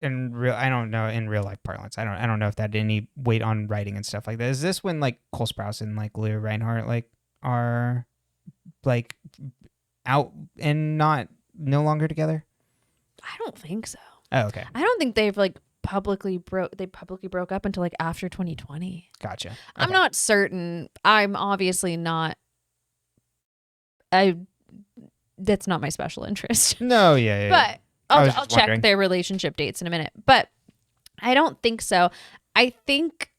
in real? I don't know, in real life parlance. I don't know if that had any weight on writing and stuff like that. Is this when like Cole Sprouse and like Leah Reinhardt like are like out and no longer together? I don't think so. Oh, okay. I don't think they've like publicly broke up until like after 2020. Gotcha. Okay. I'm not certain. I'm obviously not. That's not my special interest. No, yeah. But I'll check wondering. their relationship dates in a minute. But I don't think so. I think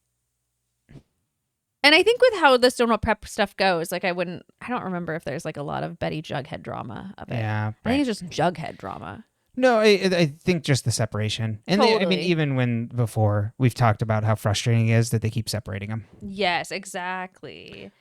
with how the Stonewall Prep stuff goes, like I don't remember if there's like a lot of Betty Jughead drama of it. Yeah. Right. I think it's just Jughead drama. No, I think just the separation. And totally. I mean, even before we've talked about how frustrating it is that they keep separating them. Yes, exactly.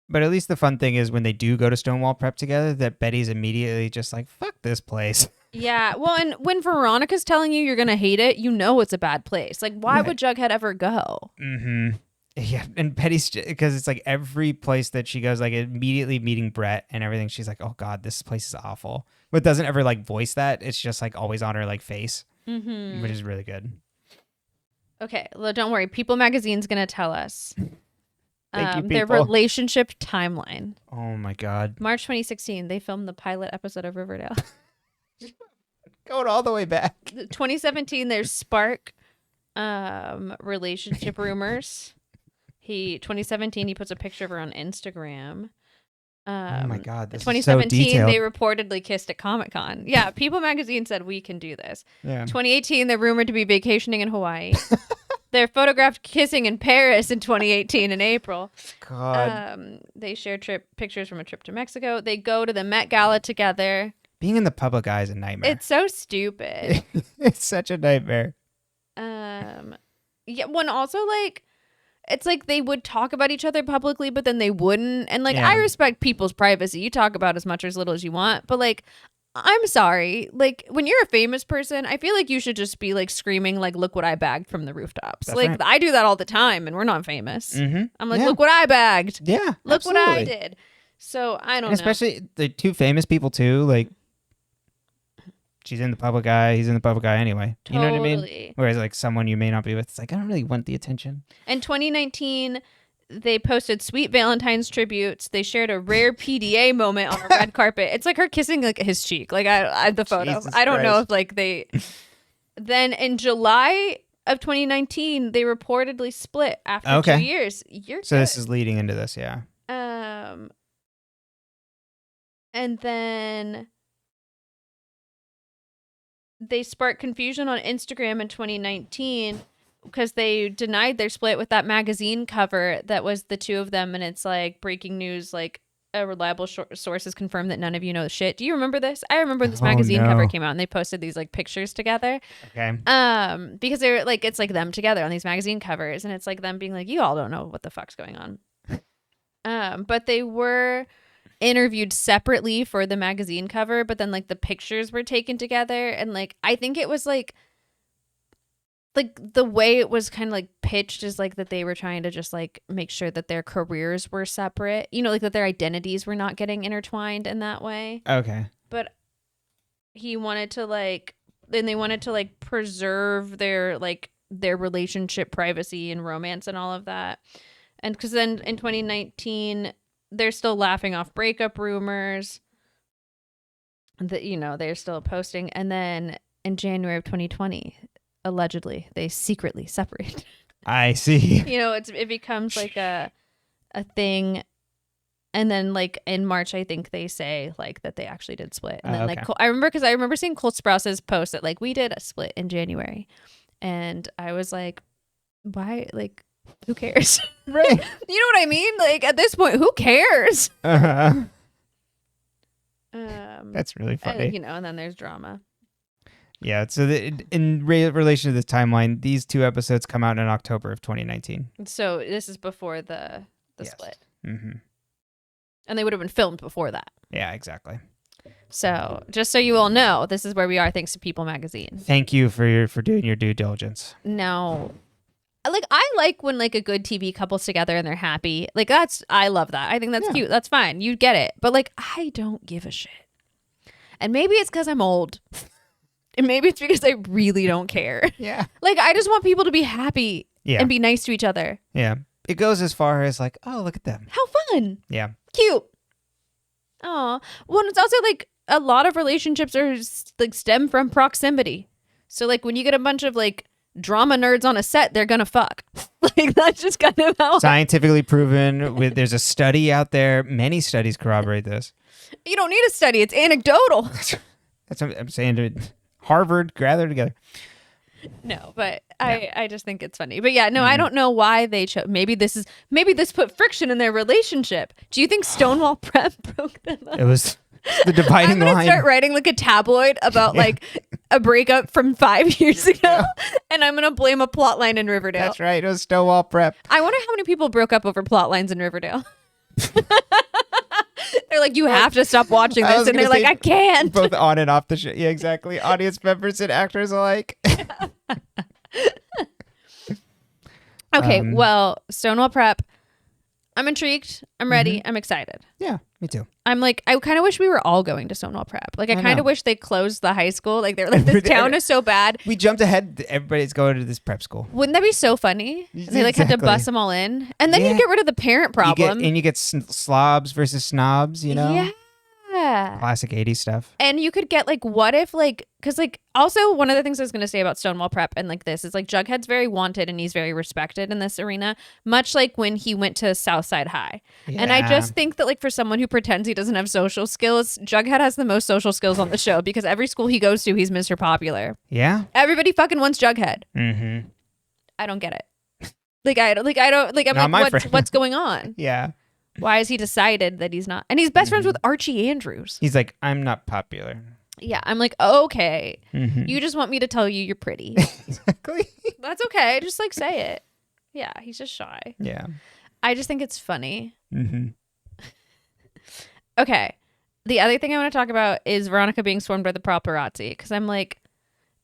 But at least the fun thing is when they do go to Stonewall Prep together, that Betty's immediately just like, fuck this place. Yeah, well, and when Veronica's telling you you're going to hate it, you know it's a bad place. Like, why would Jughead ever go? Mm-hmm. Yeah, and Betty's because it's like every place that she goes, like immediately meeting Brett and everything. She's like, "Oh God, this place is awful," but doesn't ever like voice that. It's just like always on her like face, which is really good. Okay, well, don't worry. People Magazine's gonna tell us Thank you, their people. relationship timeline. Oh my God, March 2016, they filmed the pilot episode of Riverdale. going all the way back. 2017, there's Spark relationship rumors. 2017, he puts a picture of her on Instagram. Oh my God, this 2017, is so detailed. they reportedly kissed at Comic-Con. Yeah, People Magazine said we can do this. Yeah. 2018, they're rumored to be vacationing in Hawaii. They're photographed kissing in Paris in 2018 in April. God. They share pictures from a trip to Mexico. They go to the Met Gala together. Being in the public eye is a nightmare. It's so stupid. It's such a nightmare. Yeah, one also like it's like they would talk about each other publicly, but then they wouldn't. And like, Yeah. I respect people's privacy. You talk about as much or as little as you want, but like, I'm sorry. Like, when you're a famous person, I feel like you should just be like screaming, like, look what I bagged from the rooftops. That's like, right. I do that all the time and we're not famous. Mm-hmm. I'm like, Yeah. look what I bagged. Yeah. Look what I absolutely. did. So I don't And know. especially the two famous people too. Like, she's in the public eye. He's in the public eye anyway. You know what I mean? Totally. Whereas like someone you may not be with, it's like I don't really want the attention. In 2019, they posted sweet Valentine's tributes. They shared a rare PDA moment on a red carpet. It's like her kissing like his cheek. Like I the photo. Jesus I don't know Christ. if like they. Then in July of 2019, they reportedly split after Okay. 2 years. You're So good. this is leading into this, yeah. And then they sparked confusion on Instagram in 2019 because they denied their split with that magazine cover that was the two of them, and it's like breaking news, like a reliable source has confirmed that none of you know shit. Do you remember this? I remember this Oh, magazine no. cover came out and they posted these like pictures together. Okay. Because they're like, it's like them together on these magazine covers, and it's like them being like, you all don't know what the fuck's going on. But they were interviewed separately for the magazine cover, but then like the pictures were taken together, and like I think it was like the way it was kind of like pitched is like that they were trying to just like make sure that their careers were separate, you know, like that their identities were not getting intertwined in that way. Okay. But he wanted to like, then they wanted to like preserve their relationship privacy and romance and all of that. And because then in 2019, they're still laughing off breakup rumors that, you know, they're still posting. And then in January of 2020, allegedly, they secretly separate. I see. You know, it becomes like a thing. And then like in March, I think they say like that they actually did split. And then okay. like I remember seeing Colt Sprouse's post that like we did a split in January. And I was like, why? Like, who cares? Right. You know what I mean? Like at this point, who cares? Uh-huh. That's really funny. You know, and then there's drama. Yeah. So in relation to this timeline, these two episodes come out in October of 2019. So this is before the Yes. split. Mm-hmm. And they would have been filmed before that. Yeah, exactly. So just so you all know, this is where we are thanks to People Magazine. Thank you for doing your due diligence. Now, like I like when like a good TV couple's together and they're happy. Like I love that. I think that's cute. That's fine. You get it. But like I don't give a shit. And maybe it's because I'm old. And maybe it's because I really don't care. Yeah. Like I just want people to be happy and be nice to each other. Yeah. It goes as far as like, oh, look at them. How fun. Yeah. Cute. Oh, well, it's also like a lot of relationships are like stem from proximity. So like when you get a bunch of like drama nerds on a set, they're gonna fuck. Like that's just kind of how Scientifically proven. There's a study out there. Many studies corroborate this. you don't need a study. It's anecdotal. That's what I'm saying. To Harvard, gather together. No, but I just think it's funny. But yeah, no, I don't know why they chose. Maybe this put friction in their relationship. Do you think Stonewall Prep broke them up? It was the dividing I'm gonna line. start writing like a tabloid about like a breakup from 5 years ago, and I'm gonna blame a plot line in Riverdale. That's right. It was Stonewall Prep. I wonder how many people broke up over plot lines in Riverdale. They're like, you have to stop watching I this, was and they're gonna like, say I can't. Both on and off the show. Yeah, exactly. Audience members and actors alike. Okay, well, Stonewall Prep. I'm intrigued. I'm ready. I'm excited. Yeah, me too. I'm like, I kind of wish we were all going to Stonewall Prep. Like, I kind know. of wish they closed the high school. Like, they're like, this town is so bad. We jumped ahead. Everybody's going to this prep school. Wouldn't that be so funny? They like had to bus them all in, and then you get rid of the parent problem. You get slobs versus snobs. You know. Yeah. Classic 80s stuff. And you could get like, what if like, because like also one of the things I was going to say about Stonewall Prep and like this is like Jughead's very wanted and he's very respected in this arena, much like when he went to Southside High. Yeah. And I just think that like for someone who pretends he doesn't have social skills, Jughead has the most social skills on the show because every school he goes to, he's Mr. Popular. Yeah. Everybody fucking wants Jughead. Mm-hmm. I don't get it. I'm like, what's going on? Yeah. Why has he decided that he's not? And he's best friends with Archie Andrews. He's like, I'm not popular. Yeah, I'm like, okay. You just want me to tell you you're pretty. Exactly. That's okay. Just like say it. Yeah, he's just shy. Yeah. I just think it's funny. Okay. The other thing I want to talk about is Veronica being swarmed by the paparazzi. Because I'm like,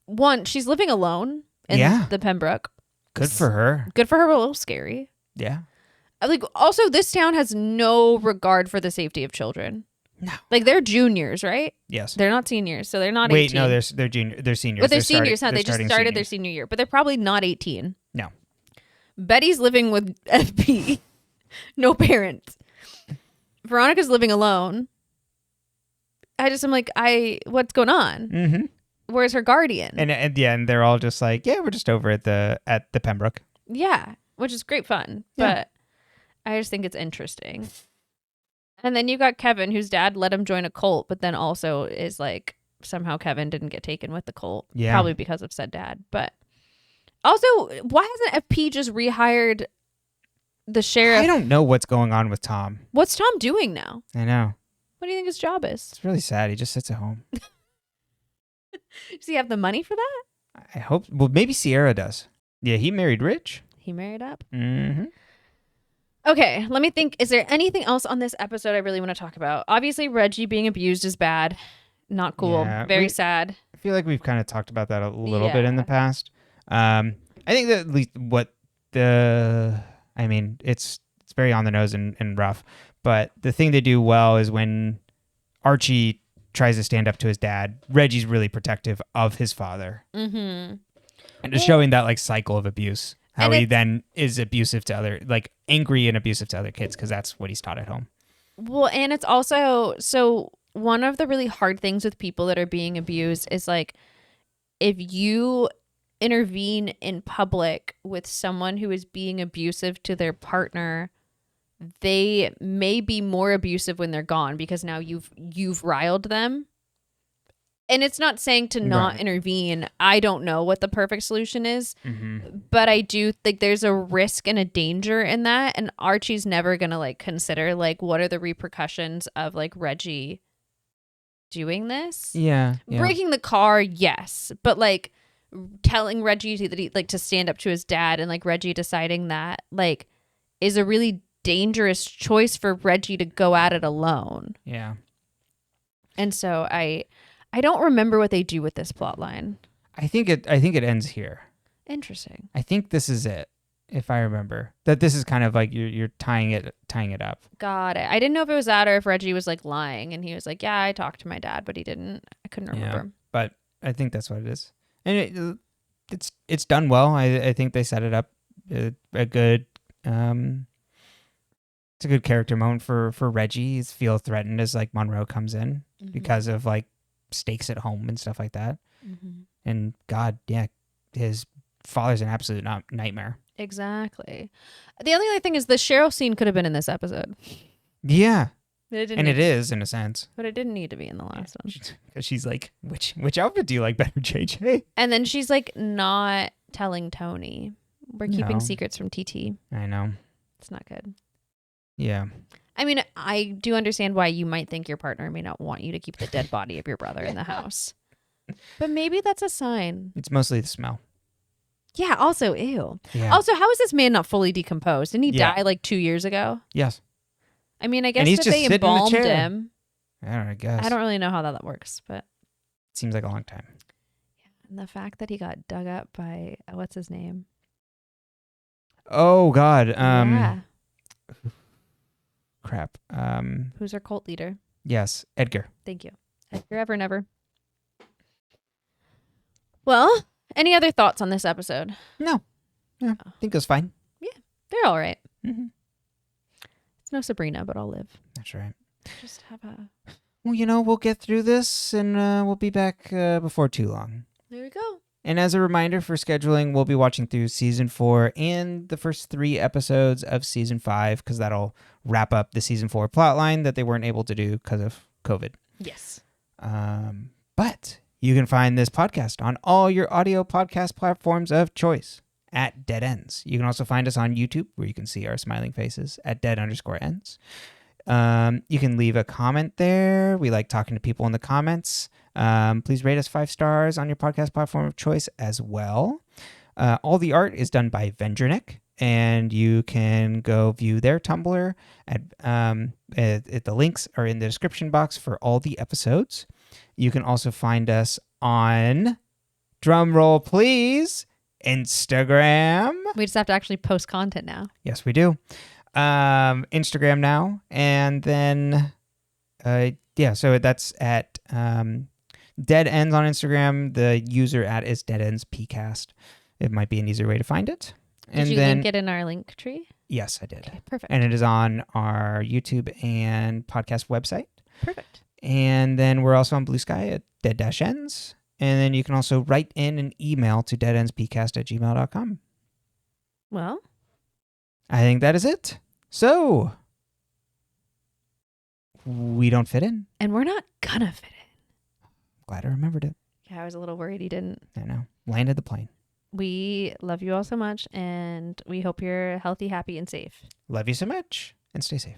one, she's living alone in the Pembroke. Good for her. Good for her, but a little scary. Yeah. Like, also, this town has no regard for the safety of children. No. Like, they're juniors, right? Yes. They're not seniors, so they're not Wait, 18. no, they're junior. They're seniors. But they're seniors, huh? They just started their senior year, but they're probably not 18. No. Betty's living with FP. No parents. Veronica's living alone. I'm like, what's going on? Where's her guardian? And they're all just like, yeah, we're just over at the Pembroke. Yeah, which is great fun, but I just think it's interesting. And then you got Kevin, whose dad let him join a cult, but then also is like, somehow Kevin didn't get taken with the cult. Yeah. Probably because of said dad. But also, why hasn't FP just rehired the sheriff? I don't know what's going on with Tom. What's Tom doing now? I know. What do you think his job is? It's really sad. He just sits at home. Does he have the money for that? I hope. Well, maybe Sierra does. Yeah, he married rich. He married up. Mm-hmm. Okay, let me think. Is there anything else on this episode I really want to talk about? Obviously, Reggie being abused is bad. Not cool. Yeah, very sad. I feel like we've kind of talked about that a little bit in the past. I think that at least it's very on the nose and rough. But the thing they do well is when Archie tries to stand up to his dad, Reggie's really protective of his father. Mm-hmm. And just showing that like cycle of abuse. How he then is abusive to angry and abusive to other kids because that's what he's taught at home. Well, and it's also, so one of the really hard things with people that are being abused is like, if you intervene in public with someone who is being abusive to their partner, they may be more abusive when they're gone because now you've riled them. And it's not saying to not intervene. I don't know what the perfect solution is, but I do think there's a risk and a danger in that. And Archie's never going to like consider like, what are the repercussions of like Reggie doing this? Yeah. Breaking the car. Yes. But like telling Reggie that he like to stand up to his dad and like Reggie deciding that like is a really dangerous choice for Reggie to go at it alone. Yeah. And so I don't remember what they do with this plot line. I think it ends here. Interesting. I think this is it, if I remember. That this is kind of like you're tying it up. Got it. I didn't know if it was that or if Reggie was like lying and he was like, yeah, I talked to my dad, but he didn't. I couldn't remember. Yeah, but I think that's what it is. And it's done well. I think they set it up a good it's a good character moment for Reggie. He's feel threatened as like Monroe comes in because of like stakes at home and stuff like that. And God, yeah, his father's an absolute nightmare. Exactly. The only other thing is the Cheryl scene could have been in this episode. Yeah. It is in a sense. But it didn't need to be in the last one. Because she's like, which outfit do you like better, JJ? And then she's like not telling Tony. We're keeping secrets from TT. I know. It's not good. Yeah. I mean, I do understand why you might think your partner may not want you to keep the dead body of your brother in the house. But maybe that's a sign. It's mostly the smell. Yeah, also, ew. Yeah. Also, how is this man not fully decomposed? Didn't he die like 2 years ago? Yes. I mean, I guess that they embalmed him. I guess. I don't really know how that works, but... It seems like a long time. Yeah, and the fact that he got dug up by, what's his name? Oh God. Yeah. Crap. Who's our cult leader? Yes, Edgar. Thank you. Edgar Ever Never. Well, any other thoughts on this episode? No. Yeah, I think it was fine. They're all right. Mm-hmm. It's no Sabrina, but I'll live. That's right. Just have a... Well, we'll get through this and we'll be back before too long. There we go. And as a reminder for scheduling, we'll be watching through season 4 and the first 3 episodes of season 5 because that'll wrap up the season 4 plotline that they weren't able to do because of COVID. Yes. But you can find this podcast on all your audio podcast platforms of choice at Dead Ends. You can also find us on YouTube where you can see our smiling faces at dead_ends. You can leave a comment there. We like talking to people in the comments. Please rate us 5 stars on your podcast platform of choice as well. All the art is done by Vendrnik, and you can go view their Tumblr. The links are in the description box for all the episodes. You can also find us on, drumroll please, Instagram. We just have to actually post content now. Yes, we do. Instagram now, and then so that's at Dead Ends on Instagram. The user at is deadendspcast. It might be an easier way to find it. Did you link it in our link tree? Yes, I did. Okay, perfect. And it is on our YouTube and podcast website. Perfect. And then we're also on Blue Sky at dead-ends. And then you can also write in an email to deadendspcast@gmail.com. Well, I think that is it. So, we don't fit in. and we're not gonna fit in. Glad I remembered it. Yeah, I was a little worried he didn't. I know. Landed the plane. We love you all so much, and we hope you're healthy, happy, and safe. Love you so much, and stay safe.